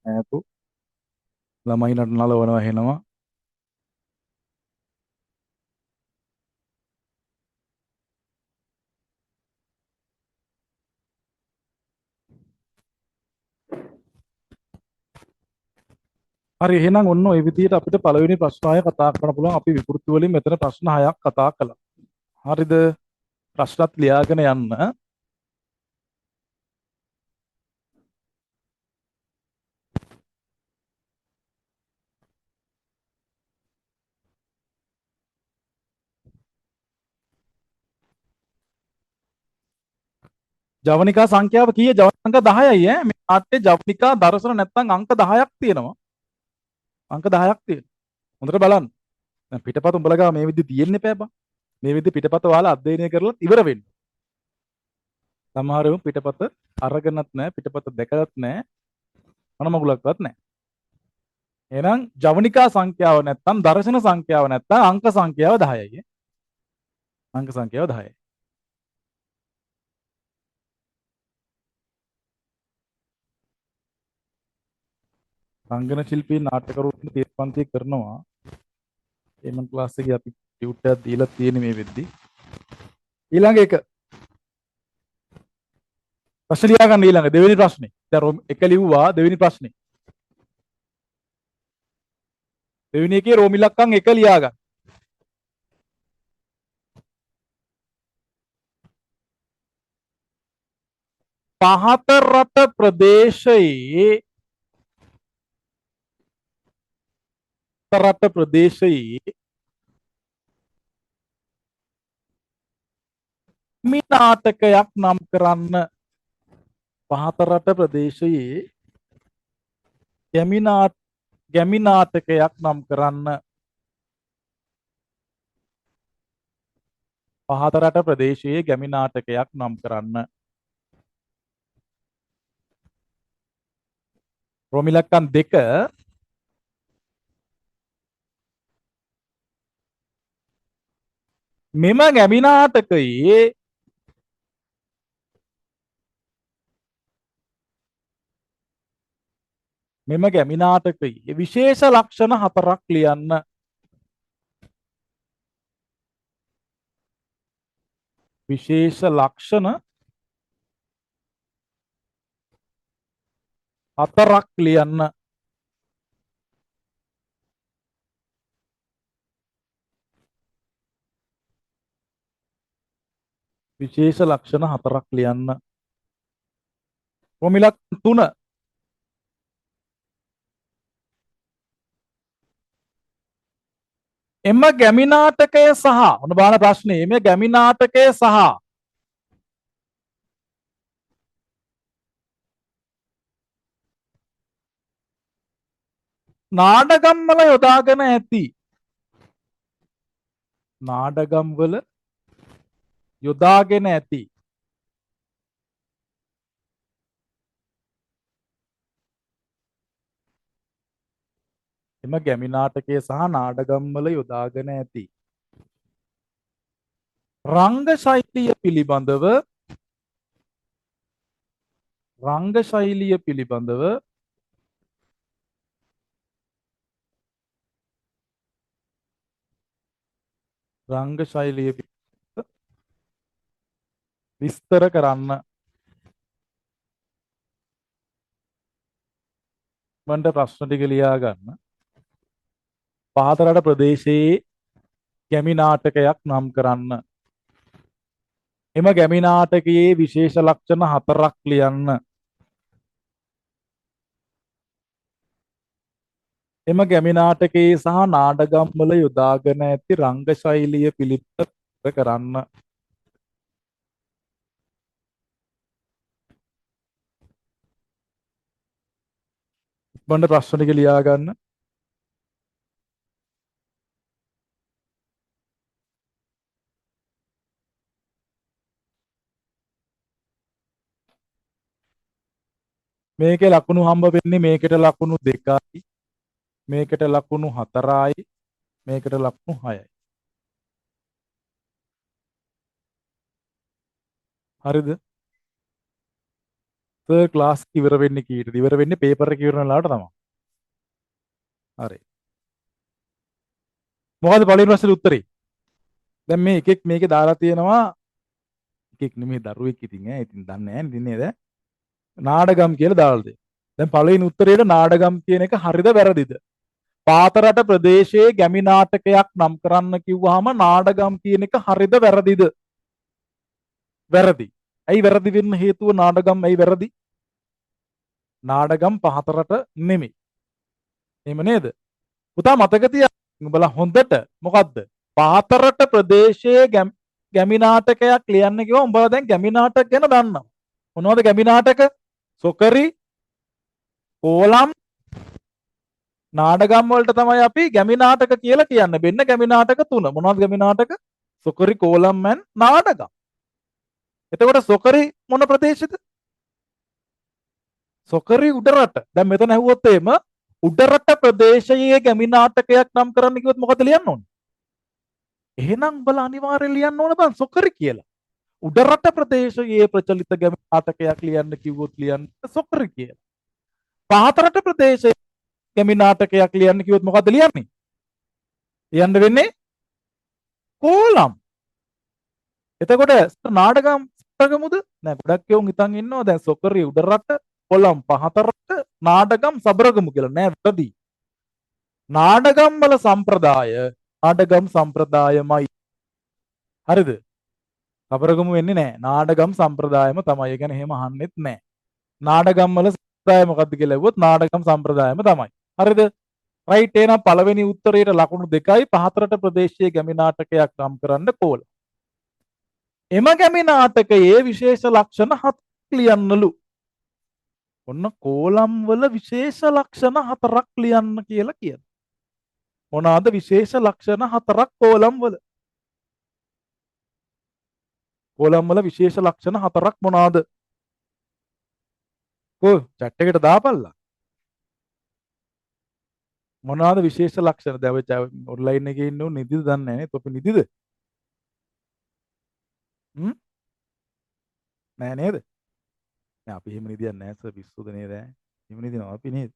ඈතු ළමයි නලවනවා හෙනවා. හරි එහෙනම් ඔන්න ඔය විදිහට අපිට පළවෙනි ප්‍රශ්න 6 කතා කරන්න පුළුවන්. අපි විකෘති වලින් මෙතන ප්‍රශ්න 6ක් කතා කළා. හරිද? ප්‍රශ්නත් ලියාගෙන යන්න. ජවනිකා සංඛ්‍යාව කීය? ජවනිකා අංක 10යි ඈ. මේ නාට්‍යයේ ජවනිකා දර්ශන නැත්නම් අංක 10ක් තියෙනවා. අංක 10ක් තියෙනවා. හොඳට බලන්න. දැන් පිටපත උඹලා ගාව මේ විදිහ තියෙන්න එපා බං. මේ විදිහ පිටපත ඔයාලා අධ්‍යයනය කරලා ඉවර වෙන්න. සමහරව පිටපත අරගෙනත් නැහැ, පිටපත දැකලත් නැහැ, මොන මගුලක්වත් නැහැ. එහෙනම් ජවනිකා සංඛ්‍යාව නැත්තම් දර්ශන සංඛ්‍යාව නැත්තම් අංක සංඛ්‍යාව 10යි. අංක සංඛ්‍යාව 10යි. රංගන ශිල්පී නාට්‍යකරුවෝ තීර්පන්ති කරනවා. එමන් ක්ලාස් එකේ අපි ටියුටර් දීලා තියෙන මේ වෙද්දි. ඊළඟ එක ප්‍රශ්න ලියා ගන්න ඊළඟ දෙවෙනි ප්‍රශ්නේ. දැන් එක ලිව්වා දෙවෙනි ප්‍රශ්නේ. දෙවෙනි එකේ රෝම ඉලක්කම් එක ලියා ගන්න. පහත රට ප්‍රදේශයේ ගැමි නාටකයක් නම් කරන්න. පහත රට ප්‍රදේශයේ ගැමි නාටකයක් නම් කරන්න. පහත රට ප්‍රදේශයේ ගැමි නාටකයක් නම් කරන්න. රෝම ඉලක්කම් 2 මෙම ගැමි නාටකයේ විශේෂ ලක්ෂණ 4ක් ලියන්න. විශේෂ ලක්ෂණ 4ක් ලියන්න. විශේෂ ලක්ෂණ 4ක් ලියන්න. රෝම ඉලක්කම් 3 එම ගැමි නාටකය සහ ඔන්න බලන්න ප්‍රශ්නේ මේ ගැමි නාටකය සහ නාඩගම් වල යොදාගෙන ඇති එම ගැමි නාටකය සහ නාඩගම් වල යොදාගෙන ඇති රංග ශෛලිය පිළිබඳව විස්තර කරන්න. මන්ට ප්‍රශ්න ටික ලියා ගන්න. පහත රට ප්‍රදේශයේ ගැමි නාටකයක් නම් කරන්න. එම ගැමි නාටකයේ විශේෂ ලක්ෂණ 4ක් ලියන්න. එම ගැමි නාටකයේ සහ නාඩගම් වල යොදාගෙන ඇති රංග ශෛලිය පිළිබඳව කරන්න. මන්ට ප්‍රශ්න ටික ලියා ගන්න. මේකේ ලකුණු හම්බ වෙන්නේ මේකට ලකුණු 2යි, මේකට ලකුණු 4යි, මේකට ලකුණු 6යි. හරිද? ක්ලාස් ඉවර වෙන්නේ කීයටද? ඉවර වෙන්නේ පේපර් එක ඉවර වෙන ලාවට තමයි. හරි. මොකද පළවෙනි ප්‍රශ්නේ උත්තරේ? දැන් මේ එකෙක් මේකේ දාලා තියෙනවා එකෙක් නෙමෙයි දරුවෙක් ඉතින් ඈ ඉතින් දන්නේ නැහැ නේද නේද? නාඩගම් කියලා දාලා තියෙනවා. දැන් පළවෙනි උත්තරේට නාඩගම් කියන එක හරිද වැරදිද? පහත රට ප්‍රදේශයේ ගැමි නාටකයක් නම් කරන්න කිව්වහම නාඩගම් කියන එක හරිද වැරදිද? වැරදි. ඇයි වැරදි වෙන්න හේතුව නාඩගම් ඇයි වැරදි? නාඩගම් පහත රට නෙමෙයි. එහෙම නේද? පුතා මතක තියාගන්න උඹලා හොඳට මොකද්ද? පහත රට ප්‍රදේශයේ ගැමි නාටකයක් ලියන්න කිව්වම උඹලා දැන් ගැමි නාටක ගැන දන්නවා. මොනවද ගැමි නාටක? සොකරි, කෝලම්, නාඩගම් වලට තමයි අපි ගැමි නාටක කියලා කියන්නේ. වෙන්න ගැමි නාටක 3. මොනවද ගැමි නාටක? සොකරි කෝලම් and නාඩගම්. එතකොට සොකරි මොන ප්‍රදේශද? සොකරි උඩරට. දැන් මෙතන ඇහුවොත් එහෙම උඩරට ප්‍රදේශයේ ගැමි නාටකයක් නම් කරන්න කිව්වොත් මොකද ලියන්න ඕනේ? එහෙනම් බල අනිවාර්යෙන් ලියන්න ඕන බං සොකරි කියලා. උඩරට ප්‍රදේශයේ ප්‍රචලිත ගැමි නාටකයක් ලියන්න කිව්වොත් ලියන්න සොකරි කියලා. පහතරට ප්‍රදේශයේ ගැමි නාටකයක් ලියන්න කිව්වොත් මොකද ලියන්නේ? ලියන්න වෙන්නේ කෝලම්. එතකොට නාටකම් සබරගමුද? නෑ ගොඩක් යෝන් හිතන් ඉන්නවා දැන් සොකරි උඩරට කොලම් පහතරට නාටකම් සබරගමු කියලා. නෑ වැරදි. නාටකම් වල සම්ප්‍රදායමයි. හරිද? සබරගමු වෙන්නේ නෑ. නාටකම් සම්ප්‍රදායම තමයි. ඒ කියන්නේ එහෙම අහන්නෙත් නෑ. නාටකම් වල සම්ප්‍රදාය මොකක්ද කියලා ඇහුවොත් නාටකම් සම්ප්‍රදායම තමයි. හරිද? රයිට් එහෙනම් පළවෙනි උත්තරේට ලකුණු 2යි පහතරට ප්‍රදේශයේ ගැමි නාටකයක් නම් කරන්න කෝල. එම ගැමි නාටකයේ විශේෂ ලක්ෂණ 7ක් ලියන්නලු. ඔන්න කෝලම් වල විශේෂ ලක්ෂණ 4ක් ලියන්න කියලා කියනවා. මොනවාද විශේෂ ලක්ෂණ 4ක් කෝලම් වල? කෝලම් වල විශේෂ ලක්ෂණ 4ක් මොනවාද? chat එකට දාපල්ලා. මොනවාද විශේෂ ලක්ෂණ? දැන් ඔන්ලයින් එකේ ඉන්න උන් නිදිද දන්නේ නැහැ නේ. තොපි නිදිද? නෑ නේද? නෑ අපි එහෙම නිදියන්නේ නැහැ සර් පිස්සුද නේද? එහෙම නිදිනවා අපි නේද?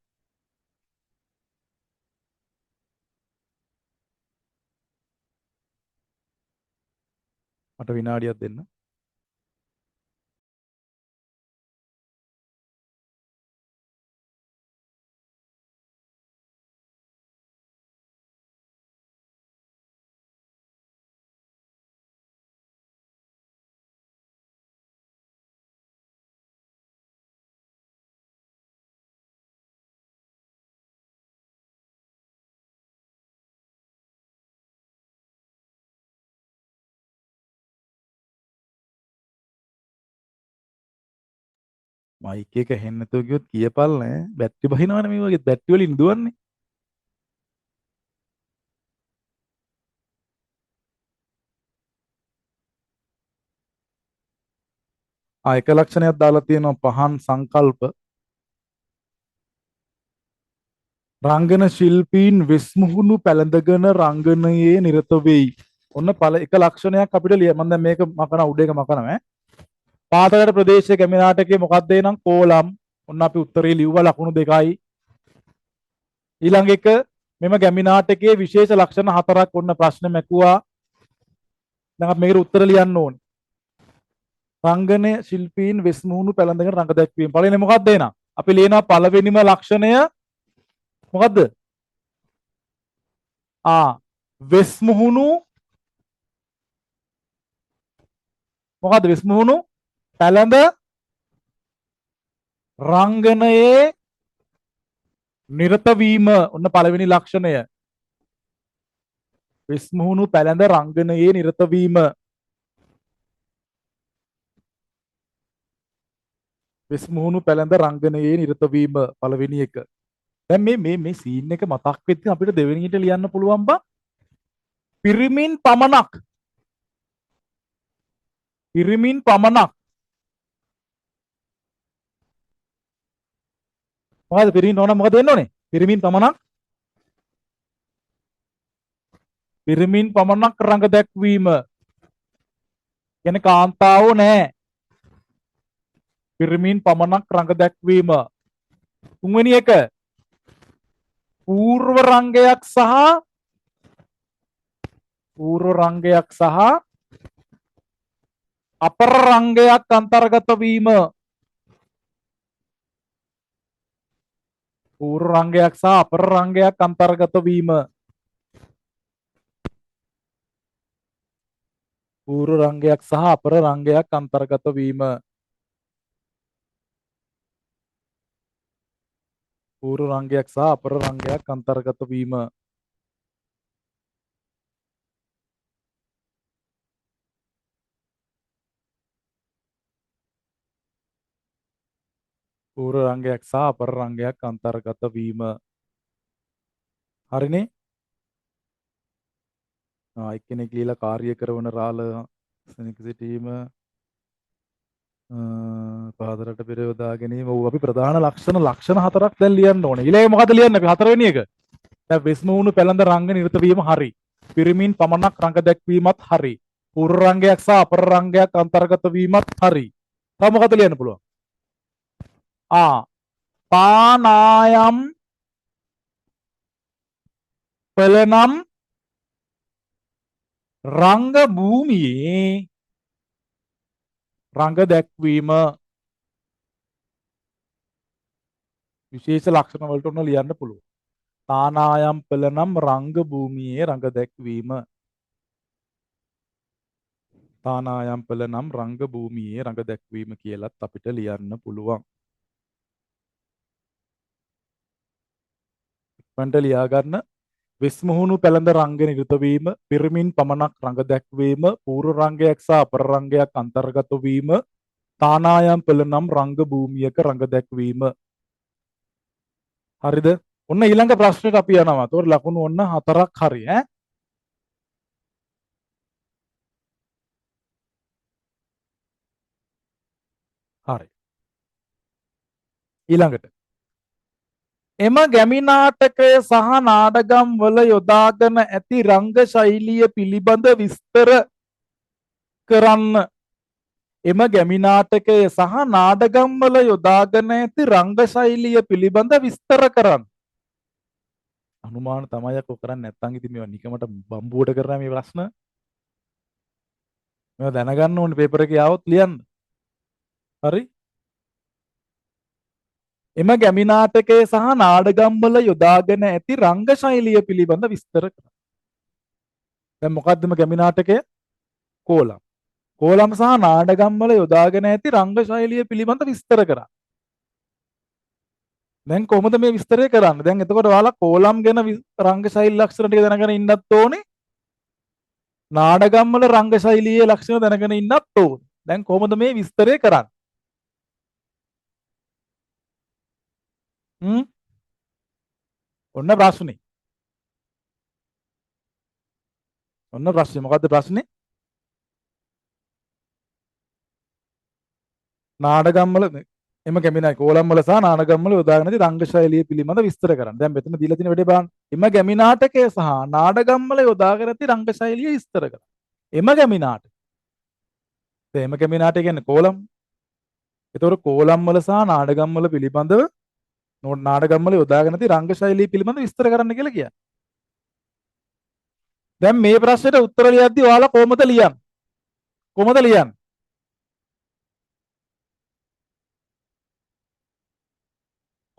මට විනාඩියක් දෙන්න. මයික් එක හෙන්න නැතුව ගියොත් කියපල් නෑ. බැටරි බහිනවනේ මේ වගේ බැටරි වලින් දුවන්නේ. එක ලක්ෂණයක් දාලා තියෙනවා පහන් සංකල්ප. රංගන ශිල්පීන් වෙස්මුහුණු පැළඳගෙන රංගනයේ නිරත වෙයි. ඔන්න එක ලක්ෂණයක් අපිට ලිය. මම දැන් මේක මකන උඩ එක මකනවා ඈ. පාතකට ප්‍රදේශයේ ගැමි නාටකයේ මොකක්ද එනම් කෝලම්. ඔන්න අපි උත්තරේ ලිව්වා ලකුණු 2යි. ඊළඟ එක මෙම ගැමි නාටකයේ විශේෂ ලක්ෂණ 4ක් ඔන්න ප්‍රශ්න මැකුවා. දැන් අපි මේකට උත්තර ලියන්න ඕනේ. රංගන ශිල්පීන් වෙස්මුහුණු පැළඳගෙන රංග දැක්වීම. පළවෙනි මොකක්ද එනම්? අපි ලියනවා පළවෙනිම ලක්ෂණය මොකද්ද? වෙස්මුහුණු මොකද්ද? වෙස්මුහුණු පැළඳ රංගනයේ නිරත වීම. ඔන්න පළවෙනි ලක්ෂණය. වෙස්මුහුණු පැළඳ රංගනයේ නිරත වීම. වෙස්මුහුණු පැළඳ රංගනයේ නිරත වීම පළවෙනි එක. දැන් මේ සීන් එක මතක් වෙද්දී අපිට දෙවෙනියට ලියන්න පුළුවන් බා පිරිමින් පමණක්. පිරිමින් පමණක්. මොකද පිරිමින් ඕන මොකද වෙන්න ඕනේ? පිරිමින් පමණක්. පිරිමින් පමණක් රංග දැක්වීම. කියන්නේ කාන්තාවෝ නෑ. පිරිමින් පමණක් රංග දැක්වීම. තුන්වෙනි එක පූර්ව රංගයක් සහ අපර රංගයක් අන්තර්ගත වීම. පූර්ව රංගයක් සහ අපර රංගයක් අන්තර්ගත වීම. පූර්ව රංගයක් සහ අපර රංගයක් අන්තර්ගත වීම. පූර්ව රංගයක් සහ අපර රංගයක් අන්තර්ගත වීම. පූර්ව රංගයක් සහ අපර රංගයක් අන්තර්ගත වීම. හරිනේ? එක්කෙනෙක් ලියලා කාර්ය කරන රාළ සෙනඟ සිටීම පාදරට පෙර යොදා ගැනීම. ඔව් අපි ප්‍රධාන ලක්ෂණ හතරක් දැන් ලියන්න ඕනේ. ඊළඟ මොකද ලියන්නේ අපි හතරවෙනි එක? දැන් වෙස්මුණු පෙළඳ රංග නිරත වීම හරි. පිරිමින් පමණක් රංග දැක්වීමත් හරි. පූර්ව රංගයක් සහ අපර රංගයක් අන්තර්ගත වීමත් හරි. තව මොකද ලියන්න පුළුවන්? පානායම් පෙළනම් රංග භූමියේ රංග දැක්වීම. විශේෂ ලක්ෂණ වලට උන ලියන්න පුළුවන්. තානායම් පෙළනම් රංග භූමියේ රංග දැක්වීම. තානායම් පෙළනම් රංග භූමියේ රංග දැක්වීම කියලත් අපිට ලියන්න පුළුවන්. ඉක්මනට ලියා ගන්න. වෙස්මුහුණු පැළඳ රංග නිරත වීම, පිරිමින් පමණක් රංග දැක්වීම, පූර්ව රංගයක් සහ අපර රංගයක් අන්තර්ගත වීම, තානායම් පෙළනම් රංග භූමියක රංග දැක්වීම. හරිද? ඔන්න ඊළඟ ප්‍රශ්නෙට අපි යනවා. ඒතකොට ලකුණු ඔන්න 4ක් හරි ඈ. හරි. ඊළඟට එම ගැමි නාටකය සහ නාඩගම් වල යොදාගෙන ඇති රංග ශෛලිය පිළිබඳ විස්තර කරන්න. එම ගැමි නාටකය සහ නාඩගම් වල යොදාගෙන ඇති රංග ශෛලිය පිළිබඳ විස්තර කරන්න. අනුමාන තමයි අකෝ කරන්නේ නැත්නම් ඉතින් මේවා නිකමට බම්බුවට කරා මේ ප්‍රශ්න. මේවා දැනගන්න ඕනේ පේපර් එකේ ආවොත් ලියන්න. හරි? එම ගැමි නාටකය සහ නාඩගම් වල යොදාගෙන ඇති රංග ශෛලිය පිළිබඳ විස්තර කරන්න. දැන් මොකක්ද මේ ගැමි නාටකය? කෝලම්. කෝලම් සහ නාඩගම් වල යොදාගෙන ඇති රංග ශෛලිය පිළිබඳ විස්තර කරන්න. දැන් කොහොමද මේ විස්තරය කරන්නේ? දැන් එතකොට ඔයාලා කෝලම් ගැන රංග ශෛලී ලක්ෂණ ටික දැනගෙන ඉන්නත් ඕනේ. නාඩගම් වල රංග ශෛලියේ ලක්ෂණ දැනගෙන ඉන්නත් ඕනේ. දැන් කොහොමද මේ විස්තරය කරන්නේ? ඔන්න ප්‍රශ්නේ. ඔන්න ප්‍රශ්නේ. මොකද්ද ප්‍රශ්නේ? නාඩගම් වල එම ගැමිණයි කෝලම් වල සහ නාඩගම් වල යොදාගෙන ඇති රංග ශෛලිය පිළිබඳ විස්තර කරන්න. දැන් මෙතන දීලා තියෙන වැඩේ බලන්න. එම ගැමි නාටකය සහ නාඩගම් වල යොදාගෙන ඇති රංග ශෛලිය විස්තර කරන්න. එම ගැමි නාටක. දැන් එම ගැමි නාටක කියන්නේ කෝලම්. ඒතකොට කෝලම් වල සහ නාඩගම් වල පිළිබඳව නාඩගම් වල යොදාගෙන ඇති රංග ශෛලිය පිළිබඳව විස්තර කරන්න කියලා කියන්නේ. දැන් මේ ප්‍රශ්නෙට උත්තර ලියද්දි ඔයාලා කොහොමද ලියන්නේ? කොහොමද ලියන්නේ?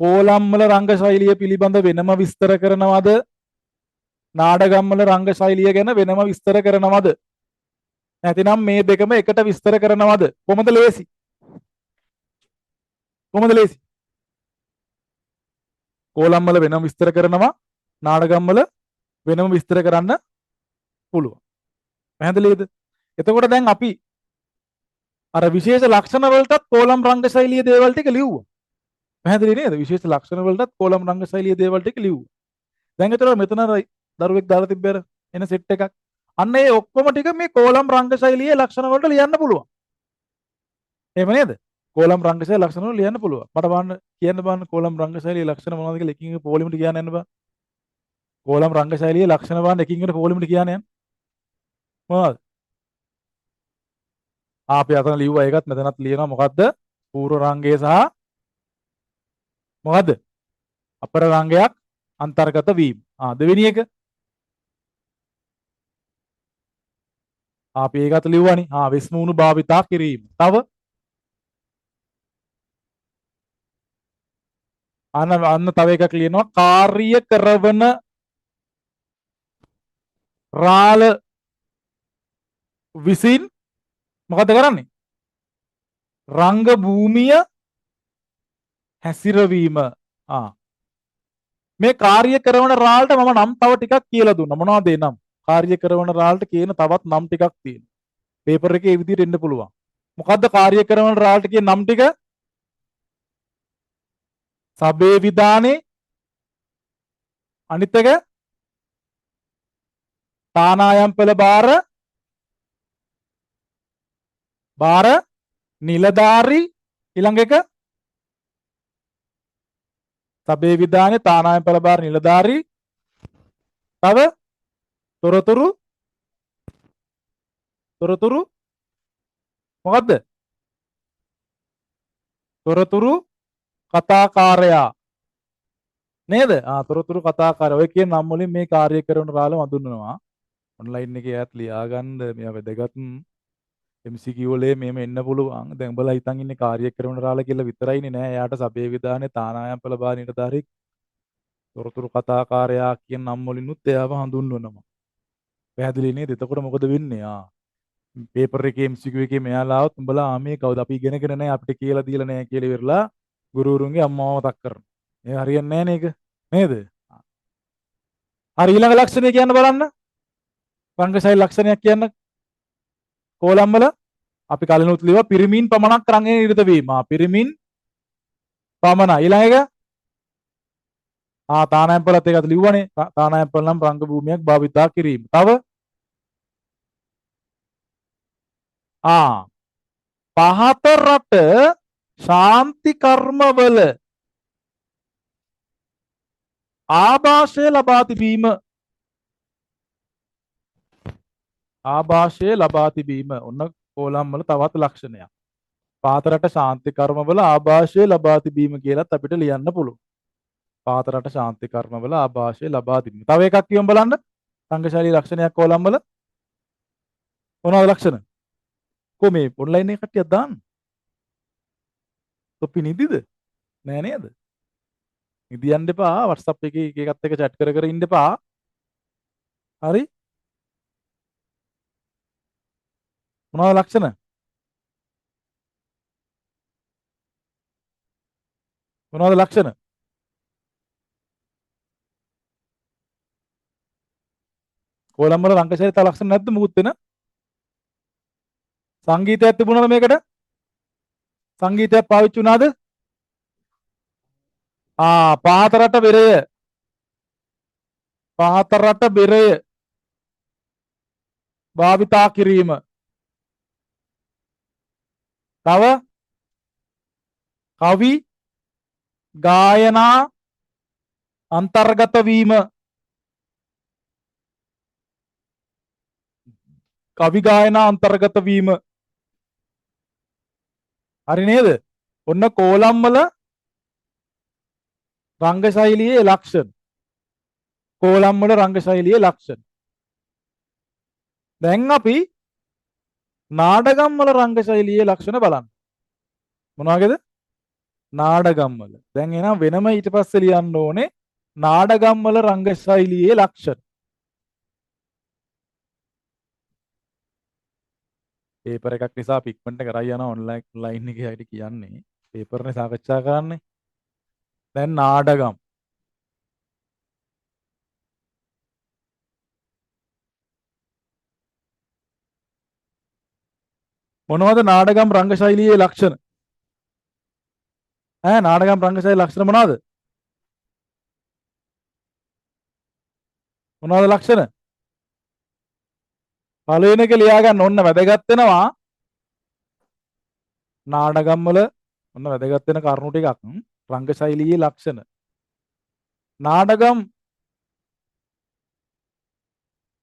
කෝලම් වල රංග ශෛලිය පිළිබඳ වෙනම විස්තර කරනවද? නාඩගම් වල රංග ශෛලිය ගැන වෙනම විස්තර කරනවද? නැතිනම් මේ දෙකම එකට විස්තර කරනවද? කොහොමද ලේසි? කොහොමද ලේසි? කෝලම් වල වෙනම විස්තර කරනවා, නාඩගම් වල වෙනම විස්තර කරන්න පුළුවන්. පැහැදිලිද? එතකොට දැන් අපි අර විශේෂ ලක්ෂණ වලටත් කෝලම් රංග ශෛලිය දේවල් ටික ලිව්වා. පැහැදිලි නේද? විශේෂ ලක්ෂණ වලටත් කෝලම් රංග ශෛලිය දේවල් ටික ලිව්වා. දැන් ඒතර මෙතන දරුවෙක් දාලා තිබ්බර එන සෙට් එකක්. අන්න ඒ ඔක්කොම ටික මේ කෝලම් රංග ශෛලියේ ලක්ෂණ වලට ලියන්න පුළුවන්. එහෙම නේද? කෝලම් රංග ශෛලියේ ලක්ෂණ වල ලියන්න පුළුවන්. මට බලන්න කියන්න බලන්න කෝලම් රංග ශෛලියේ ලක්ෂණ මොනවද කියලා එකින් එක පොලිමට කියන්න යන්න බෑ. කෝලම් රංග ශෛලියේ ලක්ෂණ බලන්න එකින් එකට පොලිමට කියන්න යන්න. මොනවද? අපි අතන ලිව්වා ඒකත් මෙතනත් ලියනවා මොකද්ද? පූර්ව රංගය සහ මොකද්ද? අපර රංගයක් අන්තර්ගත වීම. දෙවෙනි එක අපි ඒකත් ලිව්වනේ. වෙස්මුණු භාවිතා කිරීම. තව අන්න තව එකක් ලියනවා කාර්ය කරවන රාළ විසින් මොකද කරන්නේ? රංග භූමිය හැසිරවීම. මේ කාර්ය කරන රාළට මම නම් තව ටිකක් කියලා දුන්නා. මොනවද ඒ නම්? කාර්ය කරන රාළට කියන තවත් නම් ටිකක් තියෙනවා. පේපර් එකේ ඒ විදිහට එන්න පුළුවන්. මොකද්ද කාර්ය කරන රාළට කියන නම් ටික? සබේ විධානේ, අනිත් එක තානායම් පෙළ බාර නිලධාරි ඊළඟ එක සබේ විධානයේ තානායම් පෙළ බාර නිලධාරි තව තොරතුරු මොකද්ද තොරතුරු කතාකාරයා නේද තොරතුරු කතාකාරයා ඔය කියන නම් වලින් මේ කාර්ය කරන රාළම හඳුන්වනවා ඔන්ලයින් එකේ ඈත් ලියාගන්න මේවා වැදගත් MCQ වලේ මෙහෙම එන්න පුළුවන් දැන් උඹලා හිතන් ඉන්නේ කාර්ය කරන රාළ කියලා විතරයිනේ නෑ එයාට සබේ විධානයේ තානායම් පෙළ බාර නිලධාරි තොරතුරු කතාකාරයා කියන නම් වලිනුත් එයාව හඳුන්වනවා පැහැදිලි නේද එතකොට මොකද වෙන්නේ පේපර් එකේ MCQ එකේ මෙයාලා આવත් උඹලා මේ කවුද අපි ඉගෙනගෙන නැහැ අපිට කියලා දීලා නැහැ කියලා ඉවරලා ගුරුවරුන්ගේ අම්මව මතක් කරනවා. ඒ හරියන්නේ නැහැ නේද? නේද? හරි ඊළඟ ලක්ෂණය කියන්න බලන්න. රංගශෛල ලක්ෂණයක් කියන්න. කෝලම් වල අපි කලිනුත් ලියුවා පිරිමින් පමණක් රංගයේ නිරත වීම. පිරිමින් පමණ ඊළඟ එක තානායම් පෙළත් ඒකත් ලිව්වනේ. තානායම් පෙළ නම් රංග භූමියක් භාවිතා කිරීම. තව පහත රට ශාන්ති කර්මවල ආభాෂය ලබා තිබීම ඔන්න කෝලම් වල තවත් ලක්ෂණයක් පහත රට ශාන්ති කර්මවල ආభాෂය ලබා තිබීම කියලත් අපිට ලියන්න පුළුවන් පහත රට ශාන්ති කර්මවල ආభాෂය ලබා තිබීම තව එකක් කියමු බලන්න සංඝශාලී ලක්ෂණයක් කෝලම් වල මොනවද ලක්ෂණ මේ ඔන්ලයින් එකේ කට්ටියක් දාන්න. තොපි නිදිද? නෑ නේද? නිදියන්න එපා. WhatsApp එකේ එකත් එක්ක chat කර ඉන්න එපා. හරි? මොනවද ලක්ෂණ? මොනවද ලක්ෂණ? කෝලම් වල රංගශෛලී තව ලක්ෂණ නැද්ද මුකුත් වෙන? සංගීතයක් තිබුණාද මේකට? සංගීතයක් පාවිච්චි වුණාද? පහත රට බෙරය භාවිතා කිරීම. තව කවි ගායනා අන්තර්ගත වීම. කවි ගායනා අන්තර්ගත වීම. හරි නේද? ඔන්න කෝලම් වල රංගශෛලියේ ලක්ෂණ. කෝලම් වල රංගශෛලියේ ලක්ෂණ. දැන් අපි නාඩගම් වල රංගශෛලියේ ලක්ෂණ බලන්න. මොනවාගේද? නාඩගම් වල. දැන් එහෙනම් වෙනම ඊට පස්සේ ලියන්න ඕනේ නාඩගම් වල රංගශෛලියේ ලක්ෂණ. පේපර් එකක් නිසා පික්මන්ට් එක කරා යන ඔන්ලයින් එකේ හැටි කියන්නේ පේපර්නේ සාකච්ඡා කරන්නේ. දැන් නාඩගම් මොනවද නාඩගම් රංගශෛලියේ ලක්ෂණ? නාඩගම් රංගශෛලියේ ලක්ෂණ මොනවද? මොනවද ලක්ෂණ? පළවෙනි එක ලියා ගන්න ඕන්න වැදගත් වෙනවා. නාඩගම් වල ඔන්න වැදගත් වෙන කරුණු ටිකක් රංගශෛලියේ ලක්ෂණ. නාඩගම්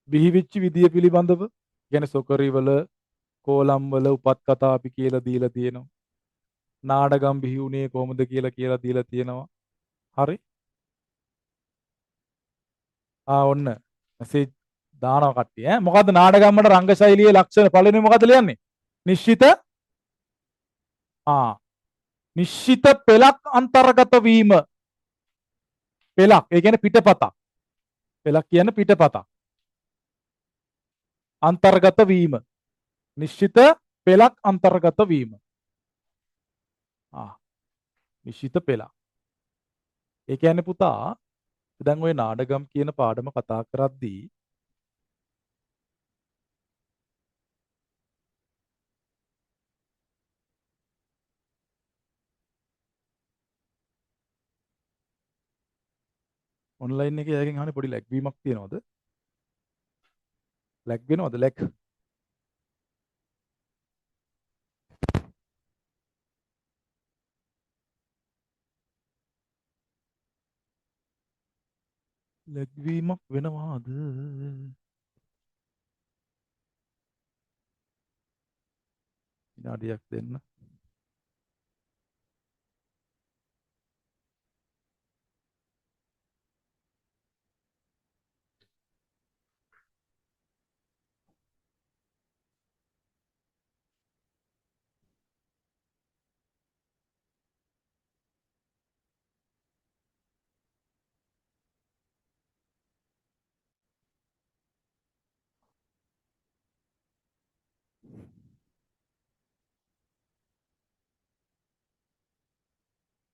බිහිවිච්ච විදිය පිළිබඳව කියන්නේ සොකරි වල කෝලම් වල උපත් කතා අපි කියලා දීලා තියෙනවා. නාඩගම් බිහි වුණේ කොහොමද කියලා දීලා තියෙනවා. හරි? ඔන්න මෙසේජ් දානවා කට්ටිය. මොකද්ද නාඩගම් වල රංගශෛලියේ ලක්ෂණ? පළවෙනි මොකද්ද ලියන්නේ? නිශ්චිත නිශ්චිත පෙළක් අන්තර්ගත වීම. පෙළක් ඒ කියන්නේ පිටපතක්. පෙළක් කියන්නේ පිටපතක්. අන්තර්ගත වීම. නිශ්චිත පෙළක් අන්තර්ගත වීම. නිශ්චිත පෙළක්. ඒ කියන්නේ පුතා දැන් ওই නාඩගම් කියන පාඩම කතා කරද්දී ඔන්ලයින් එකේ යකින් අහන්නේ පොඩි ලැග් වීමක් තියෙනවද? ලැග් වෙනවද ලැග්? ලැග් වීමක් වෙනවාද? විනාඩියක් දෙන්න.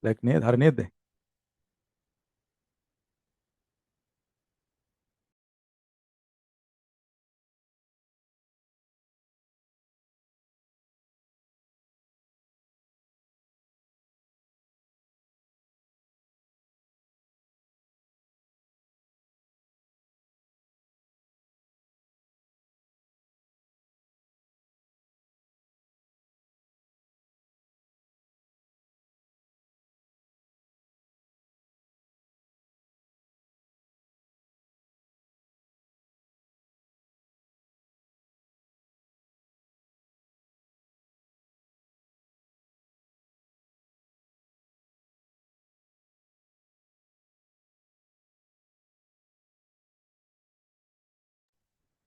ලැග් නේද? හරි නේද දැන්?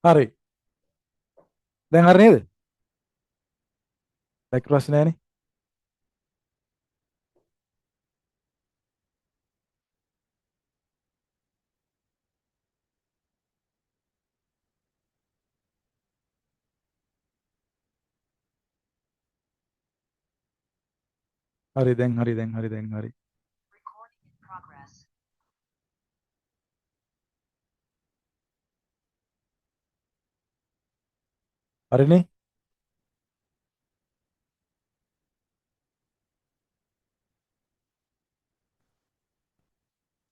හරි. දැන් හරි නේද? ලැග් ප්‍රශ්න නැහැනේ. හරි දැන් හරි දැන් හරි දැන් හරි. හරිනේ?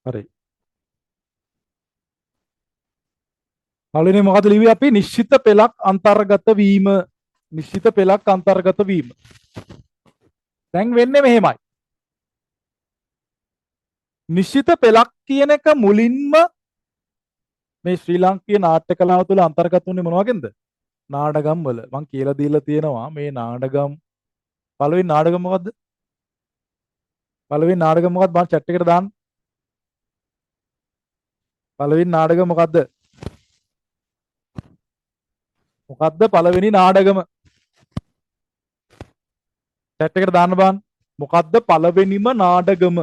හරි. පළවෙනි මොකද ලිව්වේ අපි? නිශ්චිත පෙළක් අන්තර්ගත වීම. නිශ්චිත පෙළක් අන්තර්ගත වීම. දැන් වෙන්නේ මෙහෙමයි. නිශ්චිත පෙළක් කියන එක මුලින්ම මේ ශ්‍රී ලාංකීය නාට්‍ය කලාව තුළ අන්තර්ගත වුණේ මොන වගේද? නාඩගම් වල. මං කියලා දීලා තියෙනවා මේ නාඩගම් පළවෙනි නාඩගම මොකද්ද? පළවෙනි නාඩගම මොකක්ද? මම chat එකට දාන්න. පළවෙනි නාඩගම මොකද්ද? මොකද්ද පළවෙනි නාඩගම? chat එකට දාන්න බාන්න. මොකද්ද පළවෙනිම නාඩගම?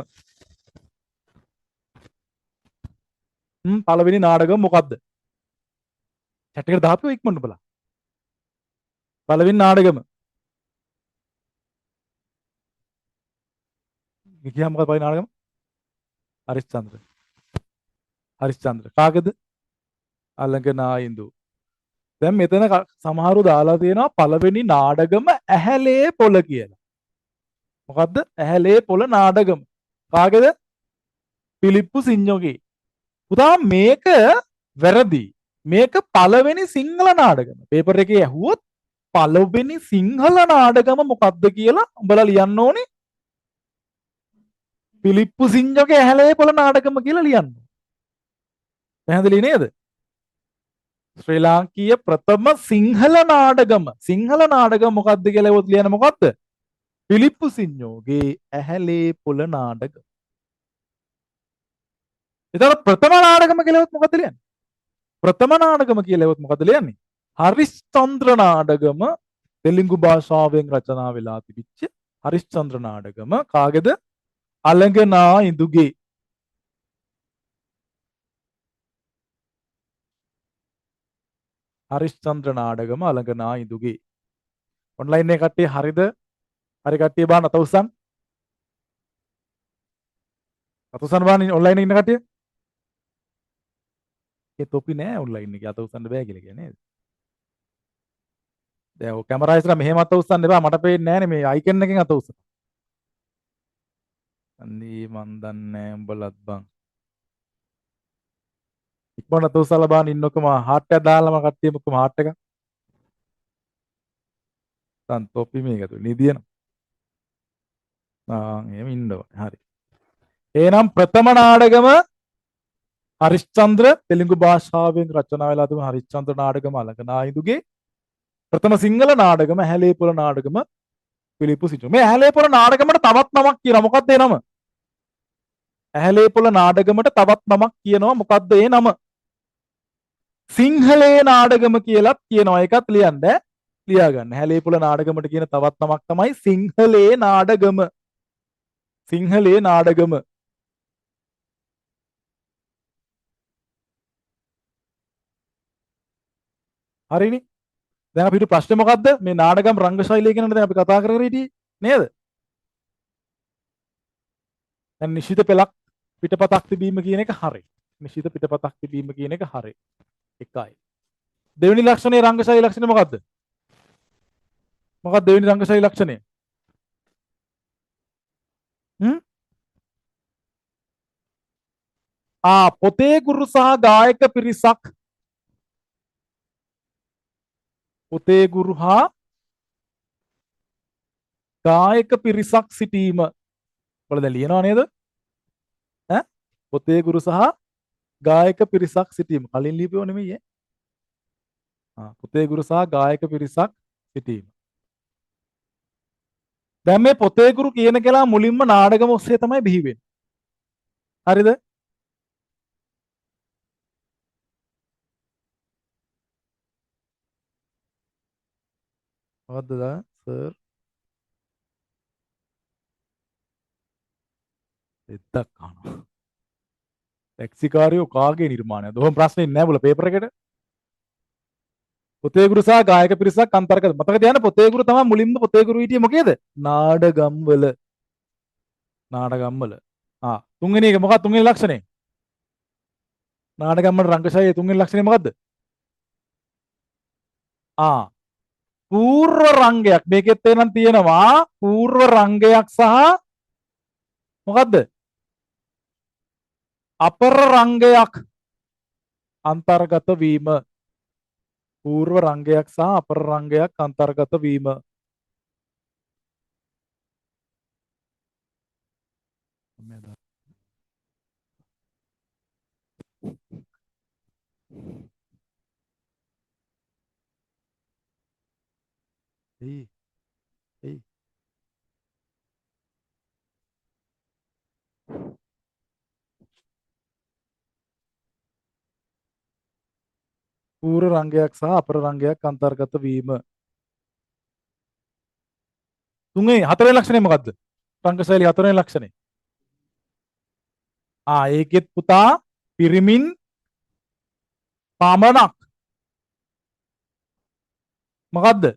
පළවෙනි නාඩගම මොකද්ද? chat එකට දාපුවා ඉක්මනට බලන්න. පළවෙනි නාඩගම. ගියා මොකද පළවෙනි නාඩගම? හරිස්චන්ද්‍ර. හරිස්චන්ද්‍ර. කාගේද? අලංගනායින්දු. දැන් මෙතන සමහරු දාලා තියෙනවා පළවෙනි නාඩගම ඇහැලේ පොළ කියලා. මොකද්ද? ඇහැලේ පොළ නාඩගම. කාගේද? පිලිප්පු සිඤ්ඤෝගේ. පුතා මේක වැරදි. මේක පළවෙනි සිංහල නාඩගම. පේපර් එකේ ඇහුවොත් පළවෙනි සිංහල නාඩගම මොකක්ද කියලා උඹලා ලියන්න ඕනේ. පිලිප්පු සිඤ්ඤෝගේ ඇහැලේ පොළ නාඩගම කියලා ලියන්න. පැහැදිලි නේද? ශ්‍රී ලාංකීය ප්‍රථම සිංහල නාඩගම. සිංහල නාඩගම මොකක්ද කියලා එවොත් ලියන්න මොකක්ද? පිලිප්පු සිඤ්ඤෝගේ ඇහැලේ පොළ නාඩගම. එතකොට ප්‍රථම නාඩගම කියලා එවොත් මොකක්ද ලියන්නේ? ප්‍රථම නාඩගම කියලා එවොත් මොකද ලියන්නේ? හරිස්චන්ද්‍ර නාඩගම තෙලිඟු භාෂාවෙන් රචනා වෙලා තිබිච්ච හරිස්චන්ද්‍ර නාඩගම කාගේද? අලංගනා ඉඳුගේ. හරිස්චන්ද්‍ර නාඩගම අලංගනා ඉඳුගේ. ඔන්ලයින් එකේ කට්ටිය හරිද? හරි කට්ටිය බාන අත උස්සන්න. අත උස්සන්න බාන ඔන්ලයින් එකේ ඉන්න කට්ටිය. ඒ තොපි නෑ ඔන්ලයින් එකේ අත උස්සන්න බෑ කියලා කියන්නේ නේද? දැන් ඔය කැමරා ඉස්සරහ මෙහෙම අත උස්සන්න එපා. මට පේන්නේ නෑනේ මේ අයිකන් එකෙන් අත උස්සන්න. අන්නේ මන් දන්නේ නෑ උඹලත් බං. ඉක්මනට උසලා බලන්න ඉන්නකම හાર્ට් එක දාලාම කට්ටියම ඔක්කොම හાર્ට් එක. දැන් තොපි මේකද නිදියන. එහෙම ඉන්න ඕනේ. හරි. එහෙනම් ප්‍රථම නාටකම හරිශ්චන්ද්‍ර තෙලුගු භාෂාවෙන් රචනා වෙලා තිබුණු හරිශ්චන්ද්‍ර නාටකම අලගනායිදුගේ ප්‍රථම සිංහල නාටකම හැලේපොළ නාටකම පිලිප්පු සිටු. මේ හැලේපොළ නාටකමට තවත් නමක් කියනවා. මොකක්ද ඒ නම? හැලේපොළ නාටකමට තවත් නමක් කියනවා. මොකක්ද ඒ නම? සිංහලේ නාටකම කියලාත් කියනවා. ඒකත් ලියන්න. ලියා ගන්න. හැලේපොළ නාටකමට කියන තවත් නමක් තමයි සිංහලේ නාටකම. සිංහලේ නාටකම. හරිනේ. දැන් අපිට ප්‍රශ්නේ මොකද්ද? මේ නාටකම් රංග ශෛලිය ගැන දැන් අපි කතා කර කර හිටියේ නේද? දැන් නිශ්චිත පෙළක් පිටපතක් තිබීම කියන එක හරි. නිශ්චිත පිටපතක් තිබීම කියන එක හරි. එකයි. දෙවෙනි ලක්ෂණය රංග ශෛලී ලක්ෂණය මොකද්ද? මොකක්ද දෙවෙනි රංග ශෛලී ලක්ෂණය? පොතේ ගුරු සහ ගායක පිරිසක් පොතේ ගුරු හා ගායක පිරිසක් සිටීම. වල දැන් ලියනවා නේද? පොතේ ගුරු සහ ගායක පිරිසක් සිටීම. කලින් ලියපුව නෙමෙයි පොතේ ගුරු සහ ගායක පිරිසක් සිටීම. දැන් මේ පොතේ ගුරු කියන කෙනා මුලින්ම නාටකම ඔස්සේ තමයි බිහි වෙන්නේ. හරිද? මොකද්ද සර්? එද්දක් අහනවා. ටැක්සිකාරයෝ කාගේ නිර්මාණයද? ඔහොම ප්‍රශ්නේ නෑ බුල පේපර් එකට. පොතේ ගුරු සහ ගායක පිරිසක් අන්තර්ගත. මතක තියාගන්න පොතේ ගුරු තමයි මුලින්ම පොතේ ගුරු හිටියේ මොකේද? නාඩගම්වල. නාඩගම්වල. තුන්වෙනි එක මොකක්ද තුන්වෙනි ලක්ෂණය? නාඩගම්වල රංගශෛලියේ තුන්වෙනි ලක්ෂණය මොකද්ද? පූර්ව රංගයක්. මේකෙත් එනම් තියෙනවා පූර්ව රංගයක් සහ මොකද්ද? අපර රංගයක් අන්තර්ගත වීම. පූර්ව රංගයක් සහ අපර රංගයක් අන්තර්ගත වීම. පූර්ව රංගයක් සහ අපර රංගයක් අන්තර්ගත වීම. තුන්වෙනි හතරවෙනි ලක්ෂණය මොකද්ද? රංගශෛලී හතරවෙනි ලක්ෂණය. ඒකෙත් පුතා පිරිමින් පමණක් මොකද්ද?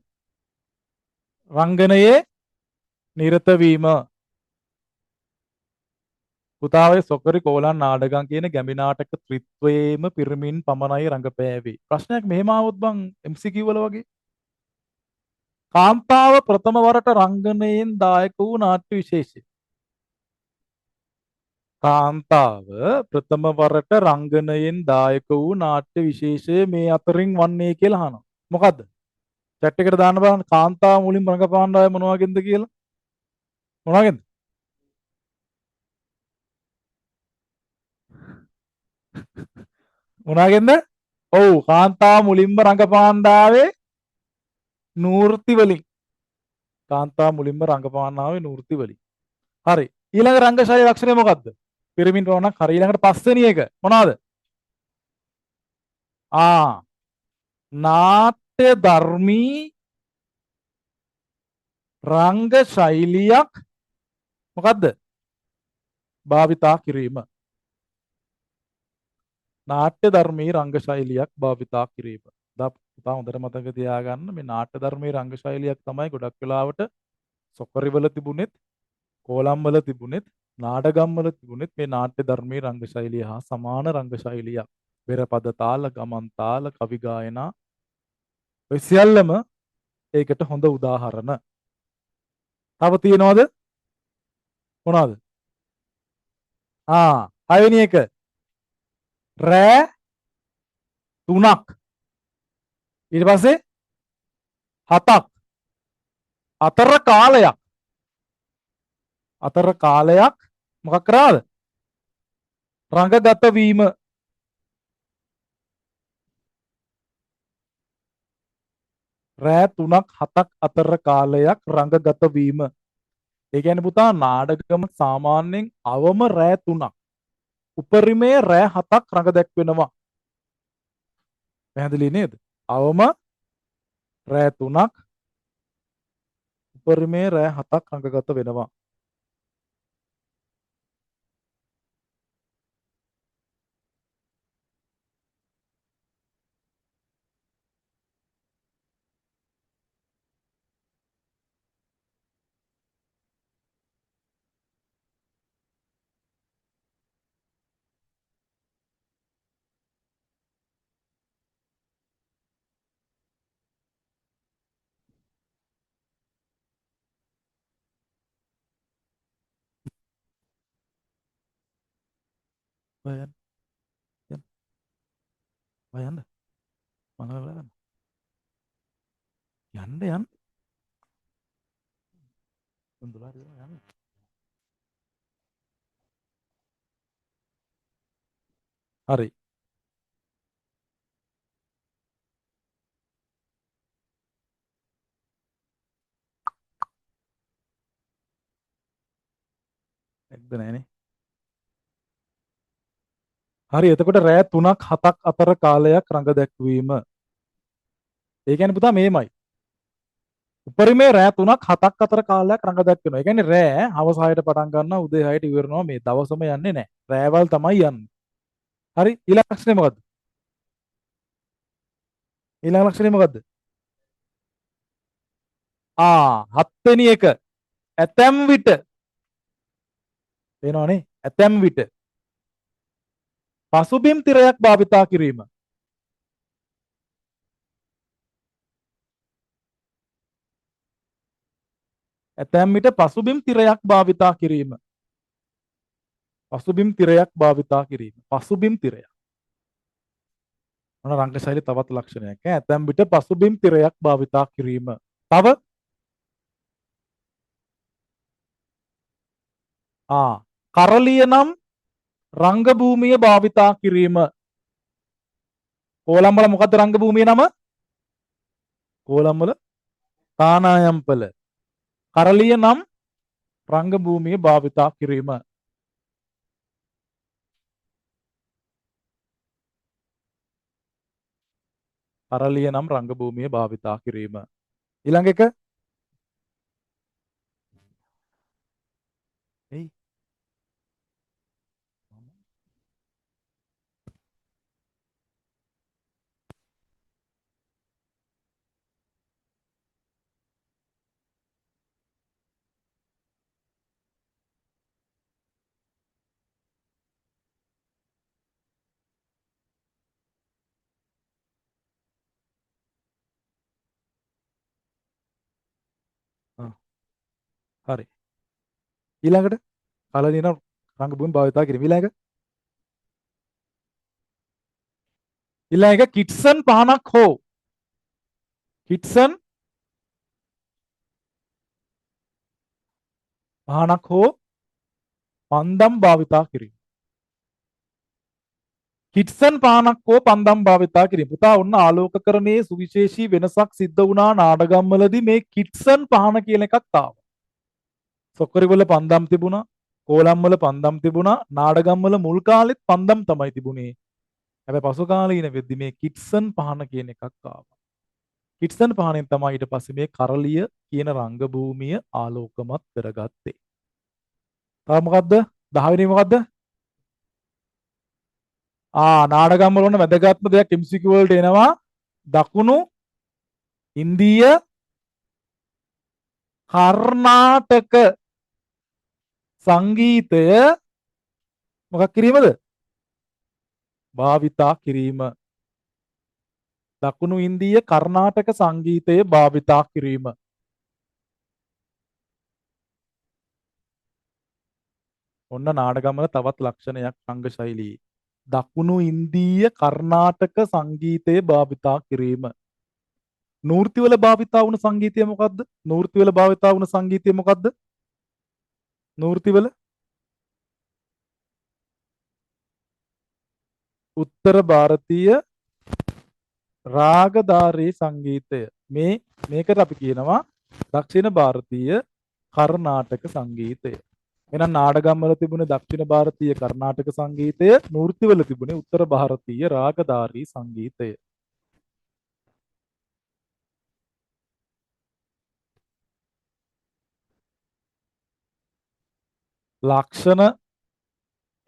රංගනයේ නිරත වීම. පුතාවේ සොකරි කෝලන් නාඩගම් කියන ගැමි නාටක ත්‍රිත්වයේම පිරිමින් පමණයි රංගපෑවේ. ප්‍රශ්නයක් මෙහෙම ආවොත් බං MCQ වල වගේ. කාන්තාව ප්‍රථම වරට රංගනයෙන් දායක වූ නාට්‍ය විශේෂය. කාන්තාව ප්‍රථම වරට රංගනයෙන් දායක වූ නාට්‍ය විශේෂය මේ අතරින් වන්නේ කියලා අහනවා. මොකද්ද? chat එකට දාන්න බලන්න කාන්තාව මුලින් රංගපාන අය මොන වගේද කියලා. මොන වගේද? මොනවාගෙන්ද? ඔව් කාන්තාව මුලින්ම රංගපාණ්ඩාවේ නූර්ති වලින්. කාන්තාව මුලින්ම රංගපාණ්ඩාවේ නූර්ති වලින්. හරි. ඊළඟ රංගශෛලී ලක්ෂණය මොකද්ද? පිරමින් පමණක්. හරි. ඊළඟට පස්වෙනි එක මොනවාද? නාට්‍ය ධර්මී රංග ශෛලියක් මොකද්ද? භාවිතා කිරීම. නාට්‍ය ධර්මී රංග ශෛලියක් භාවිතා කිරීම. පුතා හොඳට මතක තියාගන්න මේ නාට්‍ය ධර්මී රංග ශෛලියක් තමයි ගොඩක් වෙලාවට සොකරි වල තිබුණෙත්, කෝලම් වල තිබුණෙත්, නාටගම් වල තිබුණෙත් මේ නාට්‍ය ධර්මී රංග ශෛලිය හා සමාන රංග ශෛලියක්. පෙරපද තාල, ගමන් තාල, කවි ගායනා ඔය සියල්ලම ඒකට හොඳ උදාහරණ. තව තියෙනවද? මොනවද? හයවෙනි එක රෑ 3ක් ඊට පස්සේ 7ක් අතර කාලයක් මොකක් කරාද රංගගත වීම රෑ 3ක් 7ක් අතර කාලයක් රංගගත වීම ඒ කියන්නේ පුතා නාටකම සාමාන්‍යයෙන් අවම රෑ 3ක් උපරිමයේ රෑ 7ක් රඟ දැක්වෙනවා පැහැදිලි නේද අවම රෑ 3ක් උපරිමයේ රෑ 7ක් රඟගත වෙනවා ඔයයන් ඔයයන් මනරලා යන්න තුන්දුලා යන්න හරි එක්ද නෑනේ හරි එතකොට රෑ 3ක් 7ක් අතර කාලයක් රඟ දැක්වීම ඒ කියන්නේ පුතා මේමයි උපරිමයේ රෑ 3ක් 7ක් අතර කාලයක් රඟ දැක්වෙනවා. ඒ කියන්නේ රෑ හවස 6ට පටන් ගන්නවා උදේ 6ට ඉවරනවා මේ දවසම යන්නේ නැහැ. රෑවල් තමයි යන්නේ. හරි ඊළඟ ලක්ෂණය මොකද්ද? ඊළඟ ලක්ෂණය මොකද්ද? හත් වෙනි එක ඇතැම් විට වෙනවනේ ඇතැම් විට පසුබිම් තිරයක් භාවිතා කිරීම. ඇතැම් විට පසුබිම් තිරයක් භාවිතා කිරීම. පසුබිම් තිරයක් භාවිතා කිරීම. පසුබිම් තිරයක්. මොන රංග ශෛලී තවත් ලක්ෂණයක් ඈ. ඇතැම් විට පසුබිම් තිරයක් භාවිතා කිරීම. තව කරලිය නම් රංග භූමිය භාවිතා කිරීම. කෝලම් වල මොකද්ද රංග භූමිය නම? කෝලම් වල තානායම්පල. කරලිය නම් රංග භූමිය භාවිතා කිරීම. කරලිය නම් රංග භූමිය භාවිතා කිරීම. ඊළඟ එක එයි හරි. ඊළඟට කරලිය නම් රංග භූමිය භාවිතා කිරීම. ඊළඟ එක කිට්සන් පහනක් හෝ කිට්සන් පහනක් හෝ පන්දම් භාවිතා කිරීම. කිට්සන් පහනක් හෝ පන්දම් භාවිතා කිරීම. පුතා ඔන්න ආලෝකකරණයේ සුවිශේෂී වෙනසක් සිද්ධ වුණා නාඩගම්වලදී මේ කිට්සන් පහන කියන එකක් ආවා. සොක්කරි වල පන්දම් තිබුණා, කෝලම් වල පන්දම් තිබුණා, නාඩගම් වල මුල් කාලෙත් පන්දම් තමයි තිබුණේ. හැබැයි පසු කාලීන වෙද්දි මේ කිට්සන් පහන කියන එකක් ආවා. කිට්සන් පහනෙන් තමයි ඊට පස්සේ මේ කරලිය කියන රංග භූමිය ආලෝකමත් කරගත්තේ. තව මොකද්ද? 10 වෙනි මොකද්ද? නාඩගම් වල ඔන්න වැදගත්ම දෙයක් MCQ වලට එනවා. දකුණු ඉන්දීය කර්ණාටක සංගීතය මොකක් කිරීමද? භාවිතා කිරීම. දකුණු ඉන්දීය කර්ණාටක සංගීතය භාවිතා කිරීම. ඔන්න නාඩගම් වල තවත් ලක්ෂණයක් රංග ශෛලී. දකුණු ඉන්දීය කර්ණාටක සංගීතයේ භාවිතා කිරීම. නූර්තිවල භාවිතා වුණු සංගීතය මොකද්ද? නූර්තිවල භාවිතා වුණු සංගීතය මොකද්ද? නූර්තිවල උත්තර ಭಾರತೀಯ රාගධාරී සංගීතය. මේකට අපි කියනවා දක්ෂිණ ಭಾರತೀಯ කර්ණාටක සංගීතය. එහෙනම් නාඩගම් වල තිබුණේ දක්ෂිණ ಭಾರತೀಯ කර්ණාටක සංගීතය, නූර්තිවල තිබුණේ උත්තර ಭಾರತೀಯ රාගධාරී සංගීතය. ලක්ෂණ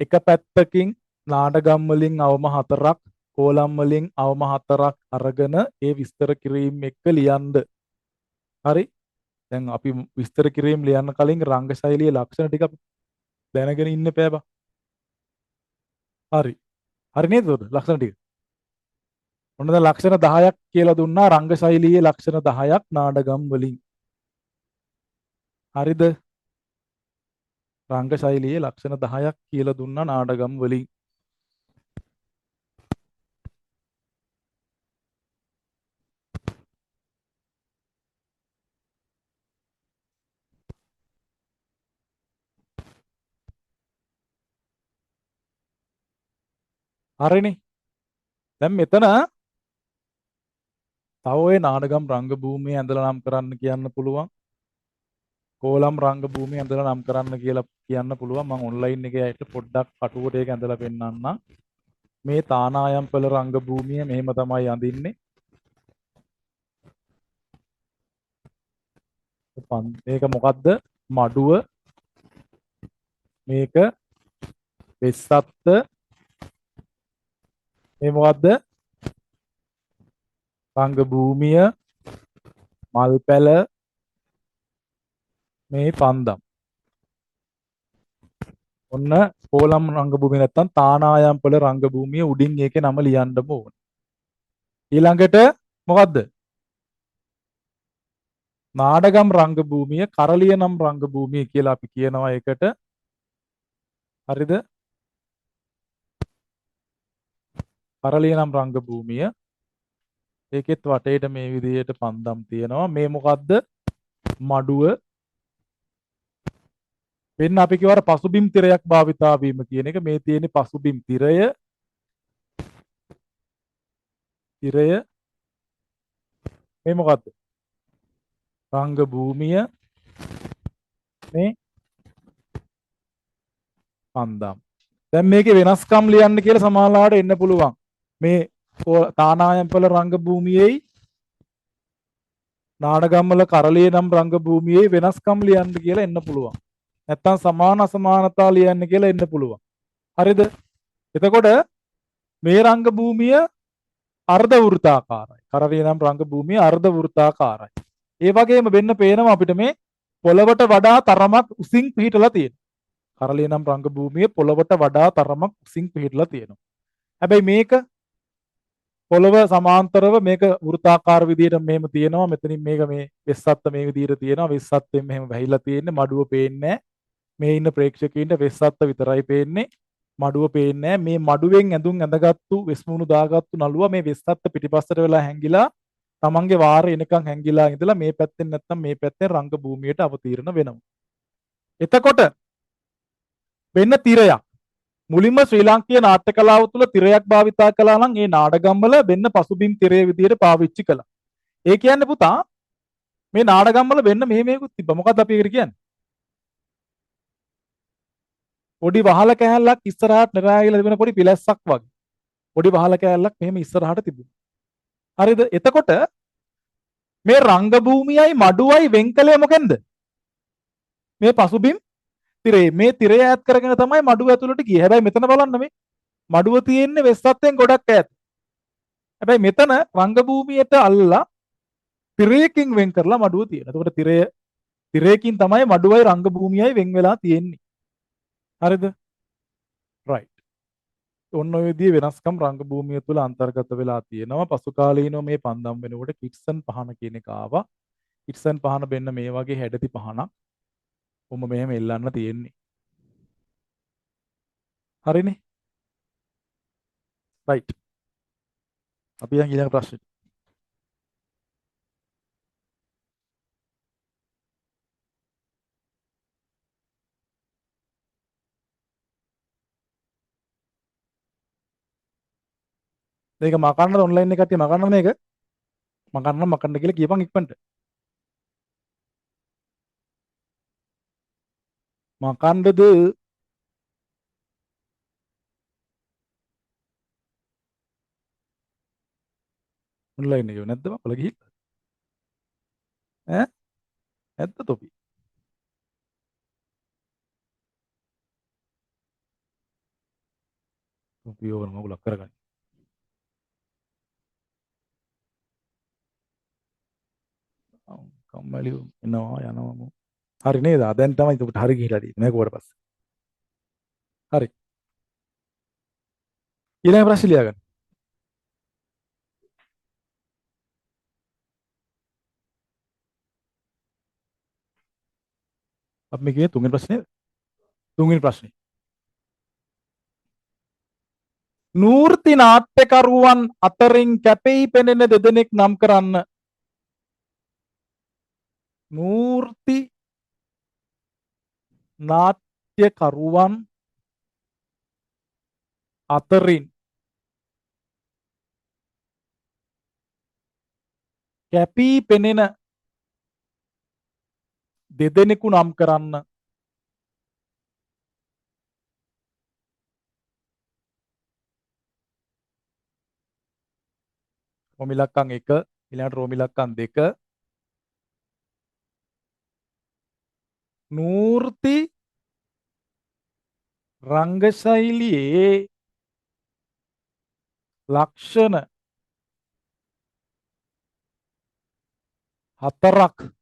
එක පැත්තකින් නාඩගම් වලින් අවම 4ක්, කෝලම් වලින් අවම 4ක් අරගෙන ඒ විස්තර කිරීම එක්ක ලියන්න. හරි? දැන් අපි විස්තර කිරීම ලියන්න කලින් රංග ශෛලියේ ලක්ෂණ ටික අපි දැනගෙන ඉන්න පෑ බා. හරි. හරි නේද? ලක්ෂණ ටික. ඔන්න දැන් ලක්ෂණ 10ක් කියලා දුන්නා රංග ශෛලියේ ලක්ෂණ 10ක් නාඩගම් වලින්. හරිද? රංග ශෛලියේ ලක්ෂණ 10ක් කියලා දුන්නා නාඩගම් වලින්. හරිනේ. දැන් මෙතන තව ඔය නාඩගම් රංග භූමියේ ඇඳලා නම් කරන්න කියන්න පුළුවන්. කෝලම් රංග භූමියේ ඇඳලා නම් කරන්න කියලා කියන්න පුළුවන්. මම ඔන්ලයින් එකේ ඇයිට පොඩ්ඩක් කටුවට ඒක ඇඳලා පෙන්නන්නම්. මේ තානායම්පල රංග භූමිය මෙහෙම තමයි අඳින්නේ. මේක මොකද්ද? මඩුව. මේක වෙස්සත්ත. මේ මොකද්ද? රංග භූමිය, මල් පැල, මේ පන්දම්. ඔන්න කෝලම් රංග භූමිය නැත්තම් තානායම්පල රංග භූමිය උඩින් ඒකේ නම ලියන්න ඕන. ඊළඟට මොකද්ද? නාඩගම් රංග භූමිය, කරලියනම් රංග භූමිය කියලා අපි කියනවා ඒකට. හරිද? කරලියනම් රංග භූමිය. ඒකෙත් වටේට මේ විදිහට පන්දම් තියෙනවා. මේ මොකද්ද? මඩුව. වෙන්න අපි කියවර පසුබිම් තිරයක් භාවිතා වීම කියන එක. මේ තියෙන්නේ පසුබිම් තිරය. මේ මොකද්ද? රංග භූමිය. මේ පන්දම්. දැන් මේකේ වෙනස්කම් ලියන්න කියලා සමාලාවට එන්න පුළුවන්. මේ තානායම්පල රංග භූමියේයි නාඩගම්වල කරලියනම් රංග භූමියේයි වෙනස්කම් ලියන්න කියලා එන්න පුළුවන්. නැත්තම් සමාන අසමානතා ලියන්න කියලා එන්න පුළුවන්. හරිද? එතකොට මේ රංග භූමිය අර්ධ වෘත්තාකාරයි. කරලියනම් රංග භූමිය අර්ධ වෘත්තාකාරයි. ඒ වගේම වෙන්න පේනවා අපිට මේ පොළවට වඩා තරමක් උසින් පිහිටලා තියෙනවා. කරලියනම් රංග භූමිය පොළවට වඩා තරමක් උසින් පිහිටලා තියෙනවා. හැබැයි මේක පොළව සමාන්තරව මේක වෘත්තාකාර විදියට මෙහෙම තියෙනවා. මෙතනින් මේක මේ වෙස්සත්ත මේ විදියට තියෙනවා. වෙස්සත්තෙන් මෙහෙම වැහිලා තියෙන්නේ. මඩුව පේන්නේ නැහැ. මේ ඉන්න ප්‍රේක්ෂකයින්ට වෙස්සත්ත විතරයි පේන්නේ. මඩුව පේන්නේ නැහැ. මේ මඩුවෙන් ඇඳුම් ඇඳගත්තු වෙස්මුණු දාගත්තු නළුවා මේ වෙස්සත්ත පිටිපස්සට වෙලා හැංගිලා තමන්ගේ වාරේ එනකන් හැංගිලා ඉඳලා මේ පැත්තෙන් නැත්තම් මේ පැත්තෙන් රංග භූමියට අවතීර්ණ වෙනවා. එතකොට වෙන්න තිරයක්. මුලින්ම ශ්‍රී ලාංකීය නාට්‍ය කලාව තුළ තිරයක් භාවිතා කළා නම් ඒ නාඩගම්වල වෙන්න පසුබිම් තිරය විදියට පාවිච්චි කළා. ඒ කියන්නේ පුතා මේ නාඩගම්වල වෙන්න මෙහෙමකුත් තිබ්බා. මොකද්ද අපි ඒකට කියන්නේ? පොඩි වහල කෑල්ලක් ඉස්සරහට නිරායලා තිබෙන පොඩි පිලැස්සක් වගේ. පොඩි වහල කෑල්ලක් මෙහෙම ඉස්සරහට තිබුණා. හරිද? එතකොට මේ රංග භූමියයි මඩුවයි වෙන් කළේ මොකෙන්ද? මේ පසුබිම් තිරේ. මේ තිරය ඈත් කරගෙන තමයි මඩුව ඇතුළට ගියේ. හැබැයි මෙතන බලන්න මේ මඩුව තියෙන්නේ වෙස්සත්තෙන් ගොඩක් ඈත. හැබැයි මෙතන රංග භූමියට අල්ලලා තිරයකින් වෙන් කරලා මඩුව තියෙනවා. එතකොට තිරයකින් තමයි මඩුවයි රංග භූමියයි වෙන් වෙලා තියෙන්නේ. හරිද? රයිට්. ඔන්න ඔය විදිහේ වෙනස්කම් රංග භූමිය තුළ අන්තර්ගත වෙලා තියෙනවා. පසු කාලීනව මේ පන්දම් වෙනකොට කිට්සන් පහන කියන එක ආවා. කිට්සන් පහන වෙන්න මේ වගේ හැඩති පහනක්. ඔම මෙහෙම එල්ලන්න තියෙන්නේ. හරිනේ? රයිට්. අපි යන් ඊළඟ ප්‍රශ්නෙට. මේක මකන්නද ඔන්ලයින් එක කට්ටිය මකන්නද මේක? මකන්න කියලා කියපන් ඉක්මනට. මකන්නද ඔන්ලයින් එකේ නැද්ද මකලා ගිහිල්ලා? ඈ? නැද්ද තොපි? තොපි ඕන මගුලක් කරගන්න. කම්මැලි එනවා යනවා. හරි නේද? දැන් තමයි ඔබට හරි ගිහිලා තියෙන්නේ මේක උඩ පස්සේ. හරි. ඊළඟ ප්‍රශ්නේ ලියාගන්න. අපි මේකේ තුන්වෙනි ප්‍රශ්නේ. තුන්වෙනි ප්‍රශ්නේ. නූර්ති නාට්‍යකරුවන් අතරින් කැපී පෙනෙන දෙදෙනෙක් නම් කරන්න. නූර්ති නාට්‍යකරුවන් අතරින් කැපී පෙනෙන දෙදෙනෙකු නම් කරන්න. රෝම ඉලක්කම් 1 ඊළඟට රෝම ඉලක්කම් 2 නූර්ති රංගශෛලියේ ලක්ෂණ 4ක්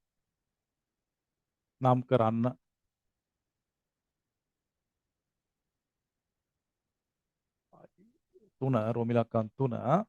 නම් කරන්න. තුන රෝම ඉලක්කම් 3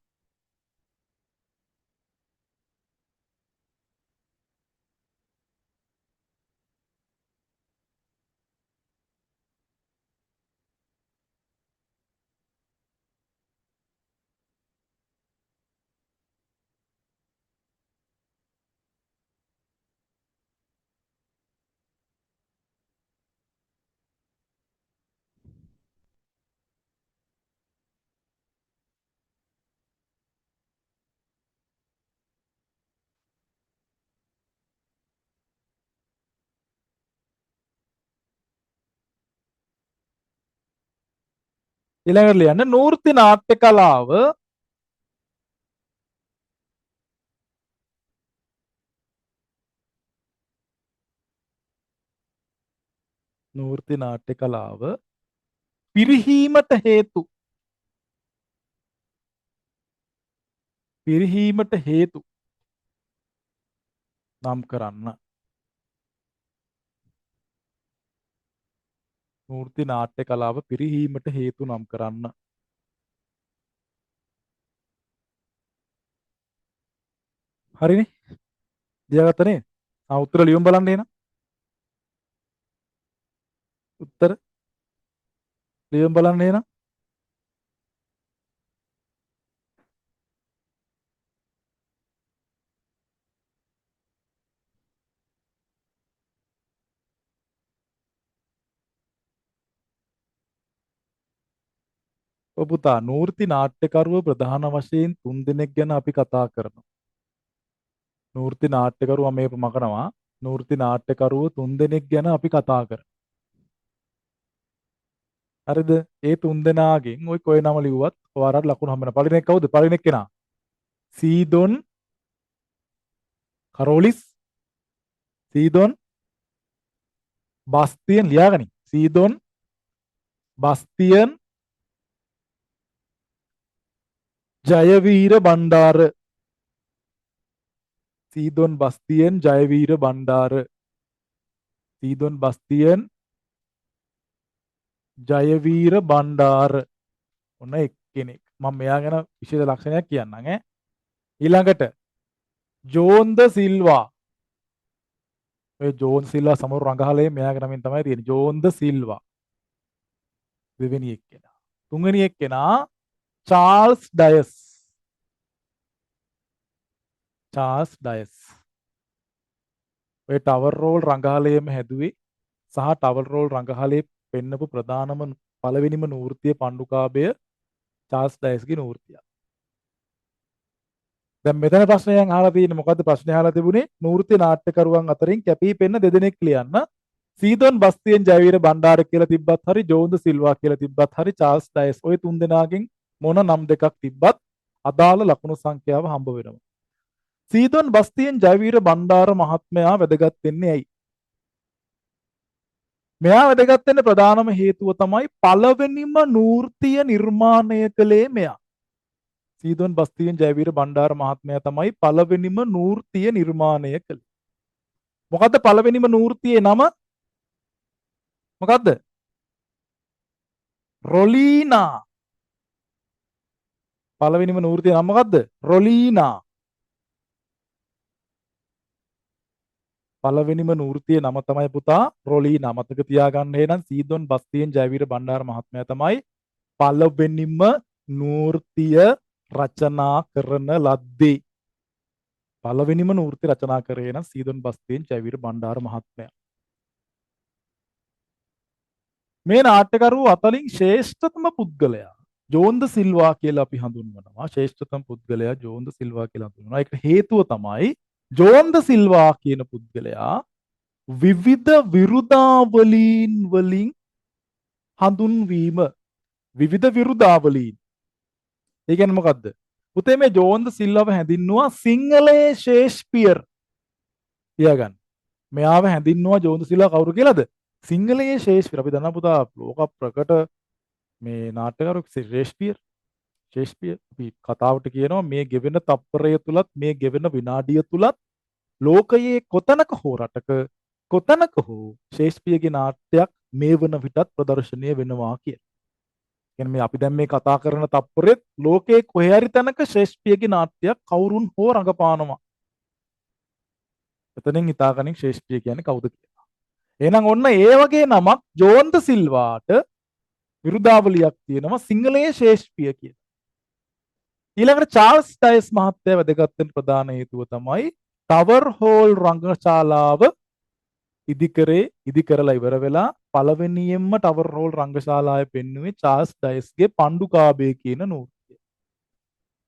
ඊළඟට ලියන්න නූර්ති නාට්‍ය කලාව නූර්ති නාට්‍ය කලාව පිරිහීමට හේතු නම් කරන්න. නූර්ති නාට්‍ය කලාව පිරිහීමට හේතු නම් කරන්න. හරිනේ? ලියාගත්තනේ? උත්තර ලියමු බලන්න එහෙනම්. උත්තර ලියමු බලන්න එහෙනම්. ඔව් පුතා නූර්ති නාට්‍යකරුවෝ ප්‍රධාන වශයෙන් 3 දෙනෙක් ගැන අපි කතා කරනවා. නූර්ති නාට්‍යකරුවා මේ මකනවා. නූර්ති නාට්‍යකරුවෝ 3 දෙනෙක් ගැන අපි කතා කරනවා. හරිද? ඒ 3 දෙනාගෙන් ඔය කොයි නම ලිව්වත් ඔයාලට ලකුණු හම්බ වෙනවා. පළවෙනි එක කවුද? පළවෙනි කෙනා. සීදොන් කරෝලිස් සීදොන් බස්තියන් ලියාගනි. සීදොන් බස්තියන් ජයවීර බණ්ඩාර. සීදොන් බස්තියන් ජයවීර බණ්ඩාර. සීදොන් බස්තියන් ජයවීර බණ්ඩාර. ඔන්න එක්කෙනෙක්. මම මෙයා ගැන විශේෂ ලක්ෂණයක් කියන්නම් ඈ. ඊළඟට ජෝන්ද සිල්වා. ඔය ජෝන් සිල්වා සමරු රංගහලේ මෙයාගේ නමින් තමයි තියෙන්නේ. ජෝන්ද සිල්වා. දෙවෙනි එක්කෙනා. තුන්වෙනි එක්කෙනා චාල්ස් ඩයස්. චාල්ස් ඩයස්. ඔය ටවර් රෝල් රංගහලයේම හැදුවේ සහ ටවර් රෝල් රංගහලයේ පෙන්නපු ප්‍රධානම පළවෙනිම නූර්තිය පණ්ඩුකාභය චාල්ස් ඩයස්ගේ නූර්තිය. දැන් මෙතන ප්‍රශ්නයක් අහලා තියෙන්නේ මොකද්ද ප්‍රශ්නේ අහලා තිබුණේ නූර්ති නාට්‍යකරුවන් අතරින් කැපී පෙනෙන දෙදෙනෙක් ලියන්න. සීදොන් බස්තියෙන් ජයවීර බණ්ඩාර කියලා තිබ්බත් හරි ජෝන්ද සිල්වා කියලා තිබ්බත් හරි චාල්ස් ඩයස් ඔය තුන් දෙනාගෙන් මොන නම් දෙකක් තිබ්බත් අදාළ ලකුණු සංඛ්‍යාව හම්බ වෙනවා. සීදොන් බස්තියෙන් ජයවීර බණ්ඩාර මහත්මයා වැදගත් වෙන්නේ ඇයි? මෙයා වැදගත් වෙන්න ප්‍රධානම හේතුව තමයි පළවෙනිම නූර්තිය නිර්මාණය කළේ මෙයා. සීදොන් බස්තියෙන් ජයවීර බණ්ඩාර මහත්මයා තමයි පළවෙනිම නූර්තිය නිර්මාණය කළේ. මොකද්ද පළවෙනිම නූර්තියේ නම? මොකද්ද? රොලීනා. පළවෙනිම නූර්තියේ නම මොකද්ද? රොලීනා. පළවෙනිම නූර්තියේ නම තමයි පුතා රොලීනා. මතක තියාගන්න එහෙනම් සීදොන් බස්තියෙන් ජයවීර බණ්ඩාර මහත්මයා තමයි පළවෙනිම නූර්තිය රචනා කරන ලද්දේ. පළවෙනිම නූර්තිය රචනා කරේ නම් සීදොන් බස්තියෙන් ජයවීර බණ්ඩාර මහත්මයා. මේ නාට්‍යකරුවෝ අතරින් ශ්‍රේෂ්ඨතම පුද්ගලයා ජෝන්ද සිල්වා කියලා අපි හඳුන්වනවා. ශ්‍රේෂ්ඨතම පුද්ගලයා ජෝන්ද සිල්වා කියලා හඳුන්වනවා. ඒකට හේතුව තමයි ජෝන්ද සිල්වා කියන පුද්ගලයා විවිධ විරුදාවලීන් වලින් හඳුන්වීම. විවිධ විරුදාවලීන්. ඒ කියන්නේ මොකද්ද? පුතේ මේ ජෝන්ද සිල්වාව හැඳින්නුවා සිංහලයේ ෂේක්ස්පියර්. තියාගන්න. මෙයාව හැඳින්නුවා ජෝන්ද සිල්වා කවුරු කියලාද? සිංහලයේ ෂේක්ස්පියර්. අපි දන්නා පුතා ලෝක ප්‍රකට මේ නාට්‍යකරු ෂේක්ස්පියර්. ෂේක්ස්පියර් අපි කතාවට කියනවා මේ ගෙවෙන තප්පරය තුලත් මේ ගෙවෙන විනාඩිය තුලත් ලෝකයේ කොතනක හෝ රටක කොතනක හෝ ෂේක්ස්පියර්ගේ නාට්‍යයක් මේ වන විටත් ප්‍රදර්ශනය වෙනවා කියලා. කියන්නේ මේ අපි දැන් මේ කතා කරන තප්පරෙත් ලෝකයේ කොහේ හරි තැනක ෂේක්ස්පියර්ගේ නාට්‍යයක් කවුරුන් හෝ රඟපානවා. එතනින් හිතාගනින් ෂේක්ස්පියර් කියන්නේ කවුද කියලා. එහෙනම් ඔන්න ඒ වගේ නමක් ජෝන්ද සිල්වාට විරුදාවලියක් තියෙනවා සිංහලයේ ෂේක්ස්පියර් කියලා. ඊළඟට චාල්ස් ඩයස් මහත්තයා වැදගත් වෙන ප්‍රධාන හේතුව තමයි ටවර් හෝල් රංගශාලාව ඉදි කරලා ඉවර වෙලා පළවෙනියෙන්ම ටවර් හෝල් රංගශාලාවේ පෙන්වුවේ චාල්ස් ඩයස්ගේ පණ්ඩුකාභය කියන නූර්තිය.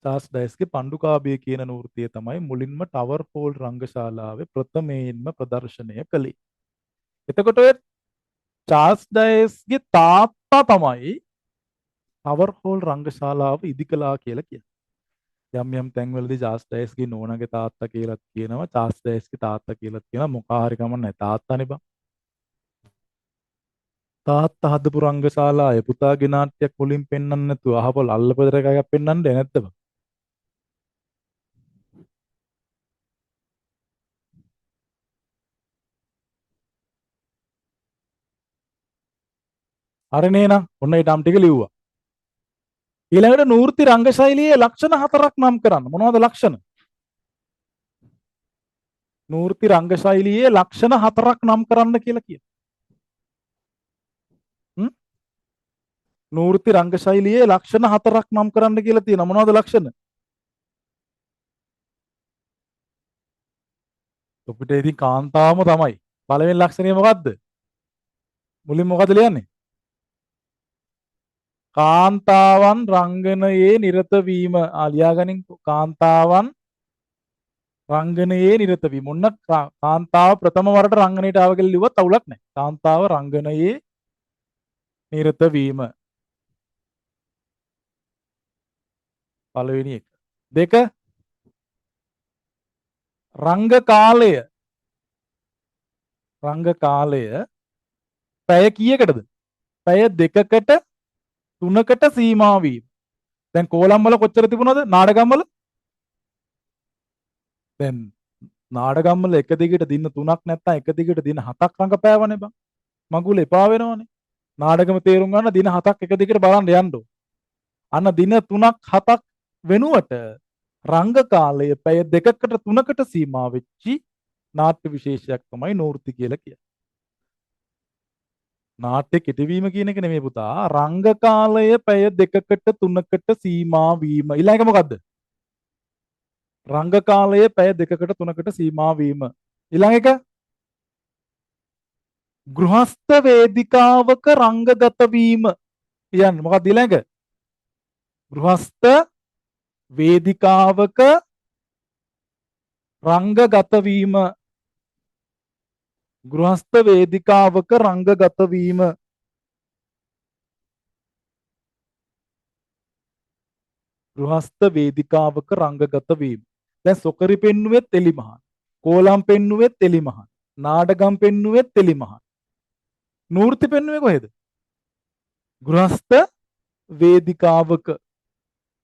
චාල්ස් ඩයස්ගේ පණ්ඩුකාභය කියන නූර්තිය තමයි මුලින්ම ටවර් හෝල් රංගශාලාවේ ප්‍රථමයෙන්ම ප්‍රදර්ශනය කළේ. එතකොට ඔය චාල්ස් ඩයස්ගේ තාත්තා තමයි ටවර් හෝල් රංගශාලාව ඉදි කළා කියලා කියනවා. යම් තැන්වලදී චාල්ස් ඩයස්ගේ නෝනාගේ තාත්තා කියලාත් කියනවා. චාල්ස් ඩයස්ගේ තාත්තා කියලාත් කියනවා. මොකා හරි කමක් නැහැ. තාත්තානේ බං. තාත්තා හදපු රංගශාලාවේ පුතාගේ නාට්‍යයක් මුලින් පෙන්වන්න නැතුව අහපොල් අල්ලපදර එකක් පෙන්වන්නේ නැද්ද බං? හරි නේනම් ඔන්න ඒ ටම් ටික ලිව්වා. ඊළඟට නූර්ති රංගශෛලියේ ලක්ෂණ 4ක් නම් කරන්න. මොනවද ලක්ෂණ? නූර්ති රංගශෛලියේ ලක්ෂණ 4ක් නම් කරන්න කියලා කියනවා. නූර්ති රංගශෛලියේ ලක්ෂණ 4ක් නම් කරන්න කියලා තියෙනවා. මොනවද ලක්ෂණ? ඔබට ඉතින් කාන්තාවම තමයි. පළවෙනි ලක්ෂණය මොකද්ද? මුලින් මොකද ලියන්නේ? කාන්තාවන් රංගනයේ නිරත වීම. ලියාගනින් කාන්තාවන් රංගනයේ නිරත වීම. මොන්න කාන්තාව ප්‍රථම වරට රංගනයට ආව කියලා ලිව්වත් අවුලක් නැහැ. කාන්තාව රංගනයේ නිරත වීම. පළවෙනි එක. දෙක රංග කාලය. රංග කාලය පැය කීයකටද? පැය 2කට 3කට සීමා වීම. දැන් කෝලම් වල කොච්චර තිබුණාද? නාඩගම් වල දැන් නාඩගම් වල එක දිගට දින 3ක් නැත්තම් එක දිගට දින 7ක් රඟපෑවනේ බං. මගුල එපා වෙනවනේ. නාඩගම තේරුම් ගන්න දින 7ක් එක දිගට බලන්න යන්න ඕන. අන්න දින 3ක් 7ක් වෙනුවට රංග කාලය පැය 2කට 3කට සීමා වෙච්චි නාට්‍ය විශේෂයක් තමයි නූර්ති කියලා කියන්නේ. නාට්‍ය කෙටිවීම කියන එක නෙමෙයි පුතා. රංග කාලය පැය 2කට 3කට සීමා වීම. ඊළඟ එක මොකද්ද? රංග කාලය පැය 2කට 3කට සීමා වීම. ඊළඟ එක ගෘහස්ත වේදිකාවක රංගගත වීම. කියන්නේ මොකක්ද ඊළඟ? ගෘහස්ත වේදිකාවක රංගගත වීම. ගෘහස්ත වේදිකාවක රංගගත වීම. ගෘහස්ත වේදිකාවක රංගගත වීම. දැන් සොකරි පෙන්නුවෙත් එලිමහන්. කෝලම් පෙන්නුවෙත් එලිමහන්. නාඩගම් පෙන්නුවෙත් එලිමහන්. නූර්ති පෙන්නුවේ කොහෙද? ගෘහස්ත වේදිකාවක.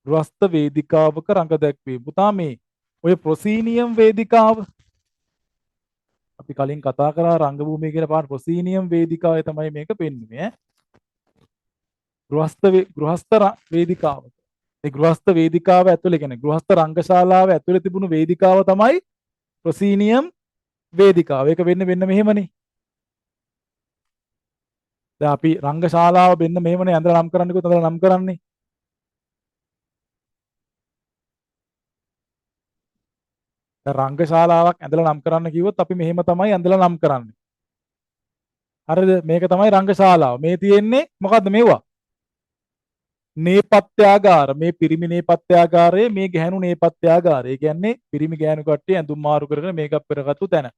ගෘහස්ත වේදිකාවක රංග දැක්වීම. පුතා මේ ඔය ප්‍රොසීනියම් වේදිකාව අපි කලින් කතා කරා රංගභූමිය කියන පාට ප්‍රොසීනියම් වේදිකාවේ තමයි මේක පෙන්වන්නේ ගෘහස්ත වේදිකාව. ඒ ගෘහස්ත වේදිකාව ඇතුලේ කියන්නේ ගෘහස්ත රංගශාලාව ඇතුලේ තිබුණු වේදිකාව තමයි ප්‍රොසීනියම් වේදිකාව. ඒක වෙන්න මෙහෙමනේ. දැන් අපි රංගශාලාව වෙන්න මෙහෙමනේ ඇඳලා නම් කරන්නේ කොහොමද ඇඳලා නම් කරන්නේ? දැන් රංගශාලාවක් ඇඳලා නම් කරන්න කිව්වොත් අපි මෙහෙම තමයි ඇඳලා නම් කරන්නේ. හරිද? මේක තමයි රංගශාලාව. මේ තියෙන්නේ මොකද්ද මේවා? නේපත්‍යාගාර. මේ පිරිමි නේපත්‍යාගාරය, මේ ගැහැණු නේපත්‍යාගාරය. ඒ කියන්නේ පිරිමි ගැහැණු කට්ටිය ඇඳුම් මාරු කරගෙන මේකප් කරගත්තු තැන.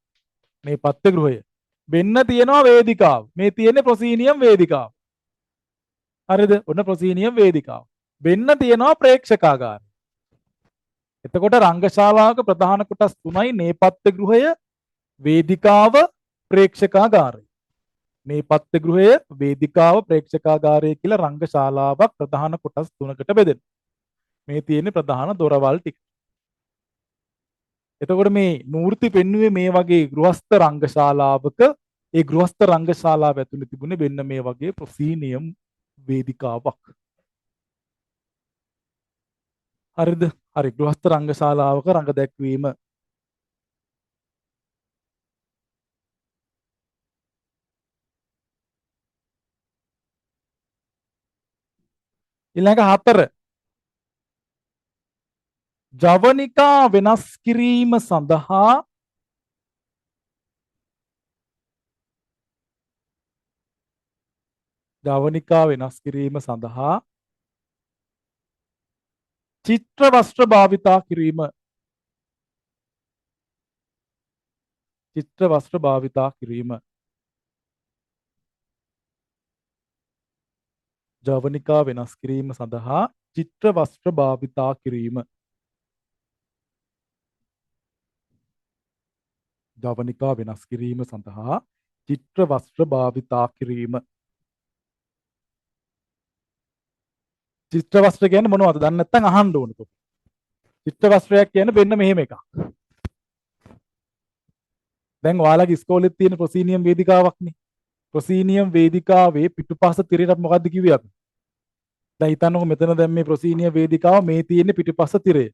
නේපත්‍ය ගෘහය. වෙන්න තියෙනවා වේදිකාව. මේ තියෙන්නේ ප්‍රොසීනියම් වේදිකාව. හරිද? ඔන්න ප්‍රොසීනියම් වේදිකාව. වෙන්න තියෙනවා ප්‍රේක්ෂකාගාරය. එතකොට රංගශාලාවක ප්‍රධාන කොටස් තුනයි නේපත්‍ය ගෘහය, වේදිකාව, ප්‍රේක්ෂකාගාරය. නේපත්‍ය ගෘහය, වේදිකාව, ප්‍රේක්ෂකාගාරය කියලා රංගශාලාවක් ප්‍රධාන කොටස් තුනකට බෙදෙනවා. මේ තියෙන්නේ ප්‍රධාන දොරවල් ටික. එතකොට මේ නූර්ති පෙන්වුවේ මේ වගේ ගෘහස්ත රංගශාලාවක ඒ ගෘහස්ත රංගශාලාව ඇතුළේ තිබුණේ වෙන්න මේ වගේ ප්‍රොසීනියම් වේදිකාවක්. හරිද? හරි. ගෘහස්ත රංගශාලාවක රංග දැක්වීම. ඊළඟ 4 ජවනිකා වෙනස් කිරීම සඳහා ජවනිකා වෙනස් කිරීම සඳහා චිත්‍ර වස්ත්‍ර භාවිතා කිරීම. චිත්‍ර වස්ත්‍ර භාවිතා කිරීම. ජවනිකා වෙනස් කිරීම සඳහා චිත්‍ර වස්ත්‍ර භාවිතා කිරීම. ජවනිකා වෙනස් කිරීම සඳහා චිත්‍ර වස්ත්‍ර භාවිතා කිරීම. චිත්‍ර වස්ත්‍ර කියන්නේ මොනවද? දන්නේ නැත්නම් අහන්න ඕනේ. චිත්‍ර වස්ත්‍රයක් කියන්නේ වෙන්න මෙහෙම එකක්. දැන් ඔයාලගේ ඉස්කෝලේ තියෙන ප්‍රොසීනියම් වේදිකාවක්නේ. ප්‍රොසීනියම් වේදිකාවේ පිටුපස තිරයට මොකද්ද කිව්වේ අපි? දැන් හිතන්නකො මෙතන දැන් මේ ප්‍රොසීනියම් වේදිකාව මේ තියෙන්නේ පිටුපස තිරය.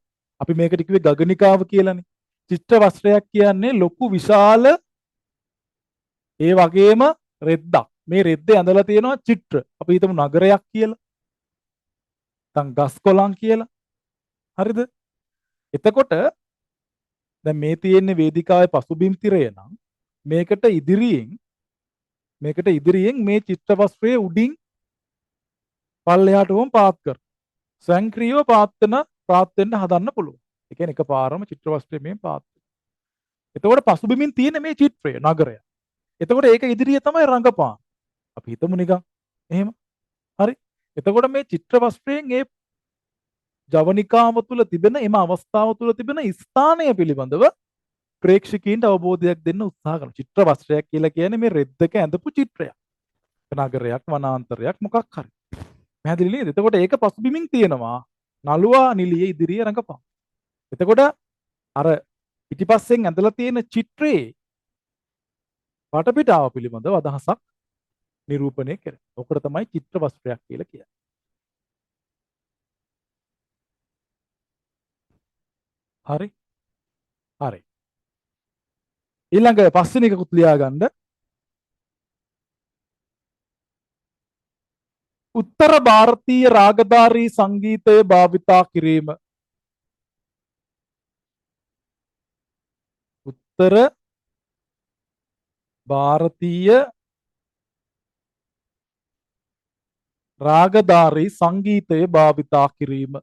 අපි මේකට කිව්වේ ගගනිකාව කියලානේ. චිත්‍ර වස්ත්‍රයක් කියන්නේ ලොකු විශාල ඒ වගේම රෙද්දක්. මේ රෙද්දේ ඇඳලා තියෙනවා චිත්‍ර. අපි හිතමු නගරයක් කියලා. නැත්නම් ගස් කොළන් කියලා. හරිද? එතකොට දැන් මේ තියෙන්නේ වේදිකාවේ පසුබිම් තිරය නම් මේකට ඉදිරියෙන් මේ චිත්‍ර වස්ත්‍රයේ උඩින් පල්ලෙහාට වොම් පාත් කර. සංක්‍රීයව පාත් වෙන්න හදන්න පුළුවන්. ඒ කියන්නේ එකපාරම චිත්‍ර වස්ත්‍රයේ මේ පාත්. එතකොට පසුබිමින් තියෙන මේ චිත්‍රය නගරය. එතකොට ඒක ඉදිරිය තමයි රංගපාන. අපි හිතමු නිකන් එහෙම. හරි. එතකොට මේ චිත්‍ර වස්ත්‍රයෙන් ඒ ජවනිකාව තුළ තිබෙන එම අවස්ථාව තුළ තිබෙන ස්ථානය පිළිබඳව ප්‍රේක්ෂකීන්ට අවබෝධයක් දෙන්න උත්සාහ කරනවා. චිත්‍ර වස්ත්‍රයක් කියලා කියන්නේ මේ රෙද්දක ඇඳපු චිත්‍රයක්. නගරයක්, වනාන්තරයක් මොකක් හරි. පැහැදිලි නේද? එතකොට ඒක පසුබිමින් තියෙනවා නළුවා නිලියේ ඉදිරියේ රඟපාන. එතකොට අර පිටිපස්සෙන් ඇඳලා තියෙන චිත්‍රයේ වටපිටාව පිළිබඳව අදහසක් නිරූපණය කරනවා. ඔකට තමයි චිත්‍ර වස්ත්‍රයක් කියලා කියන්නේ. හරි? හරි. ඊළඟ පස්වෙනි එකකුත් ලියා ගන්න. උත්තර ಭಾರತೀಯ රාගධාරී සංගීතය භාවිතා කිරීම. උත්තර ಭಾರತೀಯ රාගධාරී සංගීතය භාවිතා කිරීම.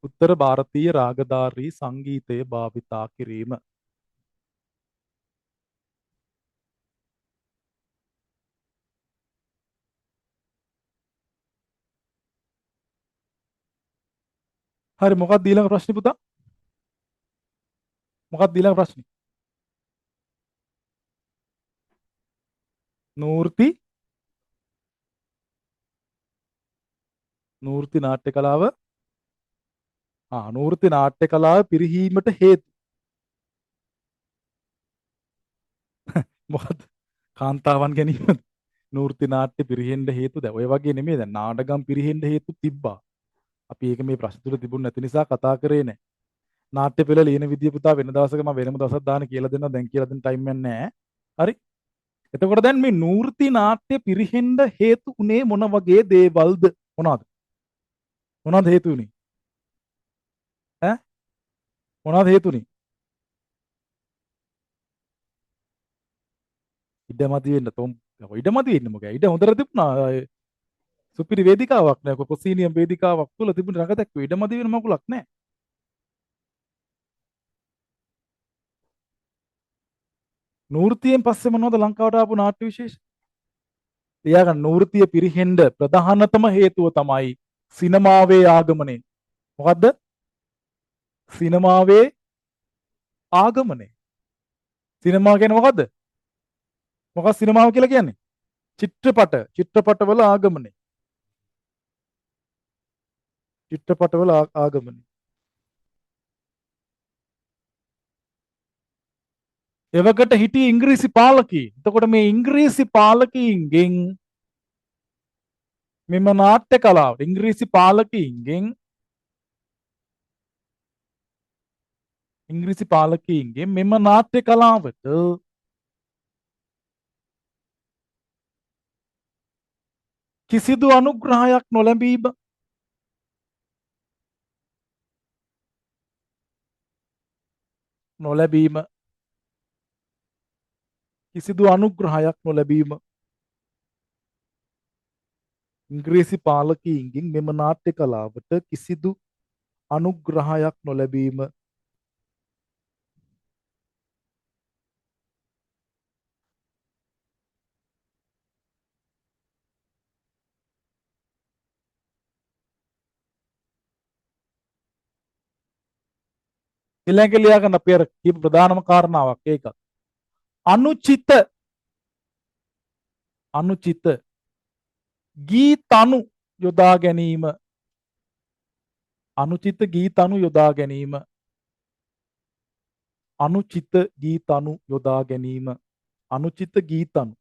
උත්තර ಭಾರತೀಯ රාගධාරී සංගීතය භාවිතා කිරීම. හරි මොකක්ද ඊළඟ ප්‍රශ්නේ පුතා? මොකක්ද ඊළඟ ප්‍රශ්නේ? නූර්ති නාට්‍ය කලාව නූර්ති නාට්‍ය කලාව පිරිහීමට හේතු මොකද්ද? කාන්තාවන් ගැනීමද? නූර්ති නාට්‍ය පිරිහෙන්න හේතු දැන් ඔය වගේ නෙමෙයි දැන් නාටකම් පිරිහෙන්න හේතු තිබ්බා. අපි ඒක මේ ප්‍රශ්න තුල තිබුණ නැති නිසා කතා කරේ නැහැ. නාට්‍ය පෙළ ලියන විදිය පුතා වෙන දවසක මම වෙනම දවසක් දාන්න කියලා දෙනවා. දැන් කියලා දෙන්න ටයිම් එකක් නැහැ. හරි. එතකොට දැන් මේ නූර්ති නාට්‍ය පිරිහෙන්න හේතු උනේ මොන වගේ දේවල්ද? මොනවද හේතු උනේ? ඈ මොනවද හේතු උනේ? ඉඩමදි වෙන්න තොම් ඉඩමදි වෙන්න මොකද? ඉඩ හොඳට තිබුණා. සුපිරි වේදිකාවක් නෑ. කොසීනියම් වේදිකාවක් තුල තිබුණ රඟ දැක්වුවේ ඉඩමදි වෙන මකුලක් නෑ. නූර්තියෙන් පස්සේ මොනවද ලංකාවට ආපු නාට්‍ය විශේෂ? ලියාගන්න නූර්තිය පිරිහෙන්න ප්‍රධානතම හේතුව තමයි සිනමාවේ ආගමනය. මොකද්ද? සිනමාවේ ආගමනය. සිනමා කියන්නේ මොකද්ද? මොකක්ද සිනමාව කියලා කියන්නේ? චිත්‍රපටවල ආගමනය. චිත්‍රපටවල ආගමනය. එවකට හිටිය ඉංග්‍රීසි පාලකීන්. එතකොට මේ ඉංග්‍රීසි පාලකීන්ගෙන් මෙම නාට්‍ය කලාව ඉංග්‍රීසි පාලකීන්ගෙන් මෙම නාට්‍ය කලාවට කිසිදු අනුග්‍රහයක් නොලැබීම කිසිදු අනුග්‍රහයක් නොලැබීම ඉංග්‍රීසි පාලකීන්ගෙන් මෙම නාට්‍ය කලාවට කිසිදු අනුග්‍රහයක් නොලැබීම ඊළඟ ලියාගන්න අපි අර කියපු ප්‍රධානම කාරණාවක් ඒක. අනුචිත ගීතනු යොදා ගැනීම. අනුචිත ගීතනු යොදා ගැනීම. අනුචිත ගීතනු යොදා ගැනීම. අනුචිත ගීතනු.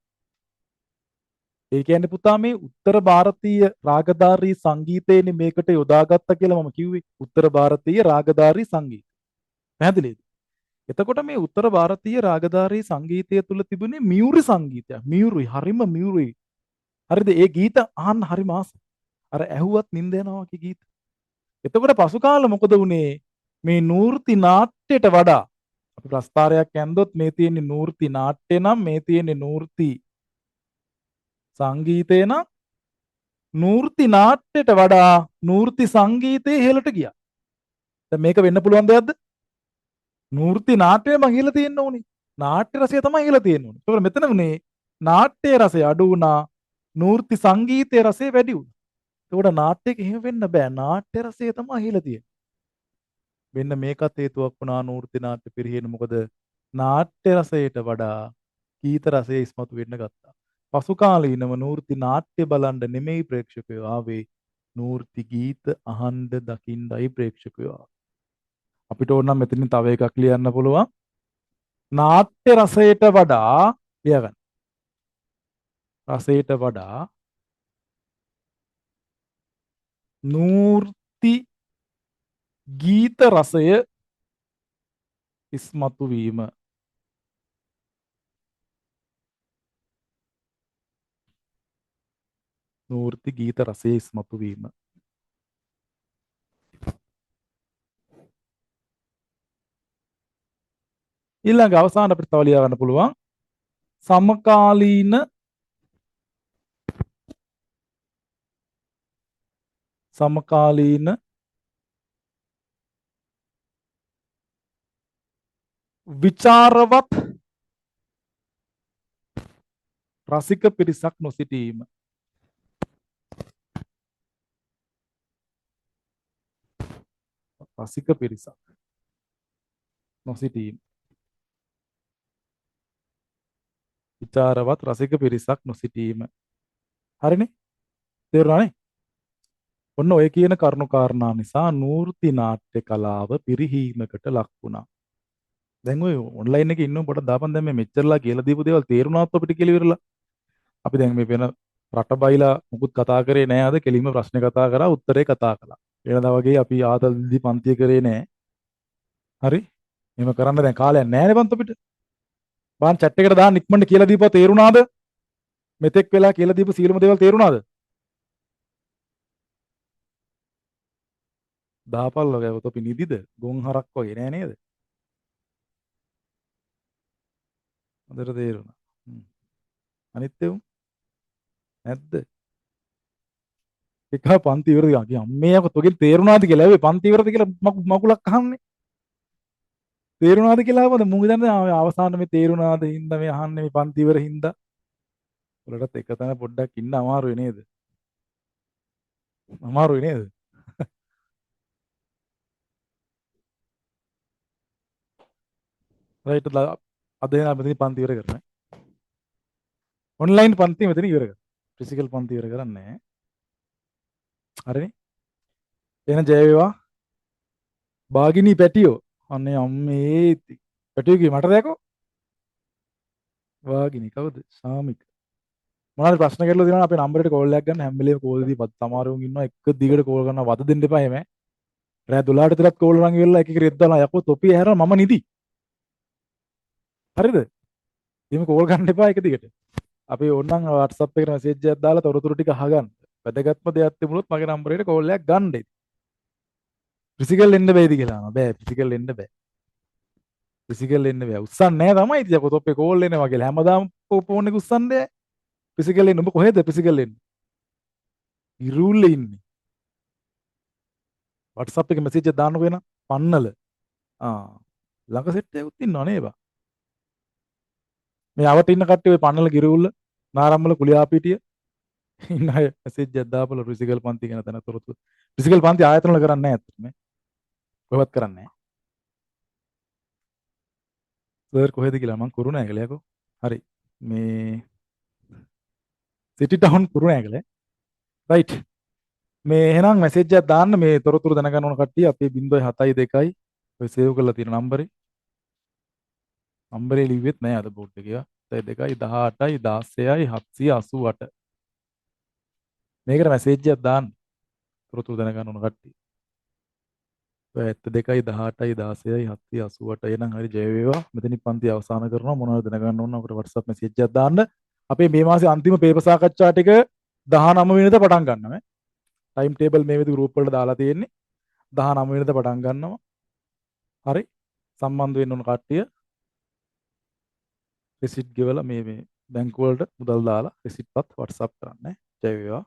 ඒ කියන්නේ පුතා මේ උත්තර ಭಾರತೀಯ රාගධාරී සංගීතයනේ මේකට යොදාගත්තා කියලා මම කිව්වේ. උත්තර ಭಾರತೀಯ රාගධාරී සංගීත. පැහැදිලිද? එතකොට මේ උත්තර ಭಾರತೀಯ රාගධාරී සංගීතය තුල තිබුණේ මියුරි සංගීතයක්. මියුරි හරිම මියුරි. හරිද? ඒ ගීත අහන්න හරිම ආසයි. අර ඇහුවත් නින්ද යනවා වගේ ගීත. එතකොට පසු කාලේ මොකද වුනේ? මේ නූර්ති නාට්‍යයට වඩා අපි ප්‍රස්තාරයක් ඇන්දොත් මේ තියෙන්නේ නූර්ති නාට්‍ය නම් මේ තියෙන්නේ නූර්ති සංගීතය නම් නූර්ති නාට්‍යයට වඩා නූර්ති සංගීතය ඉහළට ගියා. දැන් මේක වෙන්න පුළුවන් දෙයක්ද? නූර්ති නාට්‍යයම ඉහළ තියෙන්න ඕනේ. නාට්‍ය රසය තමයි ඉහළ තියෙන්න ඕනේ. ඒකවල මෙතන උනේ නාට්‍ය රසය අඩු වුණා. නූර්ති සංගීතයේ රසය වැඩි වුණා. ඒකට නාට්‍යයක එහෙම වෙන්න බෑ. නාට්‍ය රසය තමයි ඉහළ තියෙන්නේ. මෙන්න මේකත් හේතුවක් වුණා නූර්ති නාට්‍ය පිරිහෙන්න. මොකද නාට්‍ය රසයට වඩා ගීත රසය ඉස්මතු වෙන්න ගත්තා. පසු කාලීනව නූර්ති නාට්‍ය බලන්න නෙමෙයි ප්‍රේක්ෂකයෝ ආවේ. නූර්ති ගීත අහන්න දකින්නයි ප්‍රේක්ෂකයෝ ආවේ. අපිට ඕන නම් මෙතනින් තව එකක් ලියන්න පුළුවන්. නාට්‍ය රසයට වඩා ලියගන්න. රසයට වඩා නූර්ති ගීත රසය ඉස්මතු වීම. නූර්ති ගීත රසයේ ඉස්මතු වීම. ඊළඟ අවසාන අපිට තව ලියා ගන්න පුළුවන් සමකාලීන විචාරවත් රසික පිරිසක් නොසිටීම. රසික පිරිසක් නොසිටීම. විචාරවත් රසික පිරිසක් නොසිටීම. හරිනේ? තේරුණානේ? ඔන්න ඔය කියන කරුණු කාරණා නිසා නූර්ති නාට්‍ය කලාව පිරිහීමකට ලක් වුණා. දැන් ඔය ඔන්ලයින් එකේ ඉන්නව පොඩක් දාපන් දැන් මේ මෙච්චරලා කියලා දීපු දේවල් තේරුණාත් අපිට කියලා ඉවරලා. අපි දැන් මේ වෙන රට බයිලා මුකුත් කතා කරේ නෑ අද කෙලින්ම ප්‍රශ්න කතා කරා උත්තරේ කතා කළා. වෙනදා වගේ අපි ආතල් දිදි පන්තිය කරේ නෑ. හරි? එහෙම කරන්න දැන් කාලයක් නෑනේ බන්ත අපිට. බාන් chat එකට දාන්න ඉක්මනට කියලා දීපුවා තේරුණාද? මෙතෙක් වෙලා කියලා දීපු සියලුම දේවල් තේරුණාද? දාපල්ල ගෑවොත් අපි නිදිද? ගොන් හරක් වගේ නෑ නේද? හොඳට තේරුණා. අනිත් ඒවා නැද්ද? එක පන්ති ඉවරද ගියා. අම්මේ යකෝ තොගෙන් තේරුණාද කියලා. ඒ පන්ති ඉවරද කියලා මකුලක් අහන්නේ. තේරුණාද කියලා ආවද? මුං හිතන්නේ අවසාන මේ තේරුණාද හින්දා මේ අහන්නේ මේ පන්ති ඉවර හින්දා. වලටත් එක තැන පොඩ්ඩක් ඉන්න අමාරුයි නේද? අමාරුයි නේද? රයිට් අද එන මෙතන පන්ති ඉවර කරනවා. ඔන්ලයින් පන්ති මෙතන ඉවර කරනවා. ෆිසිකල් පන්ති ඉවර කරන්නේ නැහැ. හරිනේ? එන ජය වේවා. බාගිනී පැටියෝ. අනේ අම්මේ පැටියෝ කිය මට දැකෝ. වාගිනී කවුද? සාමික. මොනවාරි ප්‍රශ්න කරලා දිනවනම් අපේ නම්බරේට කෝල් එකක් ගන්න හැම වෙලේම කෝල් දීපත් සමහරවුන් ඉන්නවා එක දිගට කෝල් කරනවා වද දෙන්න එපා එමේ. රෑ 12ට විතරත් කෝල් අරන් ඉවරලා එක එක රෙද්ද දාලා යකෝ තොපිය හැරලා මම නිදි. හරිද? එහෙම කෝල් ගන්න එපා එක දිගට. අපි ඕනනම් WhatsApp එකට මැසේජ් එකක් දාලා තොරතුරු ටික අහගන්න. වැදගත්ම දෙයක් තිබුණොත් මගේ නම්බරේට කෝල් එකක් ගන්න. ෆිසිකල් එන්න බෑද කියලා අහනවා. බෑ ෆිසිකල් එන්න බෑ. ෆිසිකල් එන්න බෑ. උස්සන්නේ නැහැ තමයි ඉතින් යකෝ තොප්පේ කෝල් එනවා කියලා. හැමදාම ෆෝන් එක උස්සන්නේ. ෆිසිකල් එන්න. ඔබ කොහෙද ෆිසිකල් එන්න? ඉරුල්ලේ ඉන්නේ. WhatsApp එකේ මැසේජ් එක දාන්නකෝ එන පන්නල. ළඟ සෙට් එකකුත් ඉන්නව නේද? මේ අවට ඉන්න කට්ටිය ඔය පන්නල ගිරුල්ල නාරම්මල කුලියාපිටිය ඉන්න අය මැසේජ් එකක් දාපල ෆිසිකල් පන්ති ගැන තන තොරතුරු. ෆිසිකල් පන්ති ආයතන වල කරන්නේ නැහැ අත්‍තරම. කොහෙවත් කරන්නේ නැහැ. සර් කොහෙද කියලා මං කුරුණෑගල යකෝ. හරි. මේ සිටි ටවුන් කුරුණෑගල. රයිට්. මේ එහෙනම් මැසේජ් එකක් දාන්න මේ තොරතුරු දැනගන්න ඕන කට්ටිය අපේ 072යි ඔය සේව් කරලා තියෙන නම්බරේ. නම්බරේ ලිව්වෙත් නෑ අද බෝඩ් එකේ. 72යි 18යි 16යි 788. මේකට මැසේජ් එකක් දාන්න. තොරතුරු දැනගන්න ඕන කට්ටිය. 72යි 18යි 16යි 788 එහෙනම් හරි ජය වේවා. මෙතනින් පන්ති අවසන් කරනවා. මොනවද දැනගන්න ඕන අපිට WhatsApp මැසේජ් එකක් දාන්න. අපේ මේ මාසේ අන්තිම පේපර් සාකච්ඡා ටික 19 වෙනිදා පටන් ගන්නවා. ටයිම් ටේබල් මේ විදිහට ගෲප් වලට දාලා තියෙන්නේ 19 වෙනිදා පටන් ගන්නවා. හරි සම්බන්ධ වෙන්න ඕන කට්ටිය රිසිට් ගෙවලා මේ බැංකුව වලට මුදල් දාලා රිසිට්පත් WhatsApp කරන්න. ජය වේවා.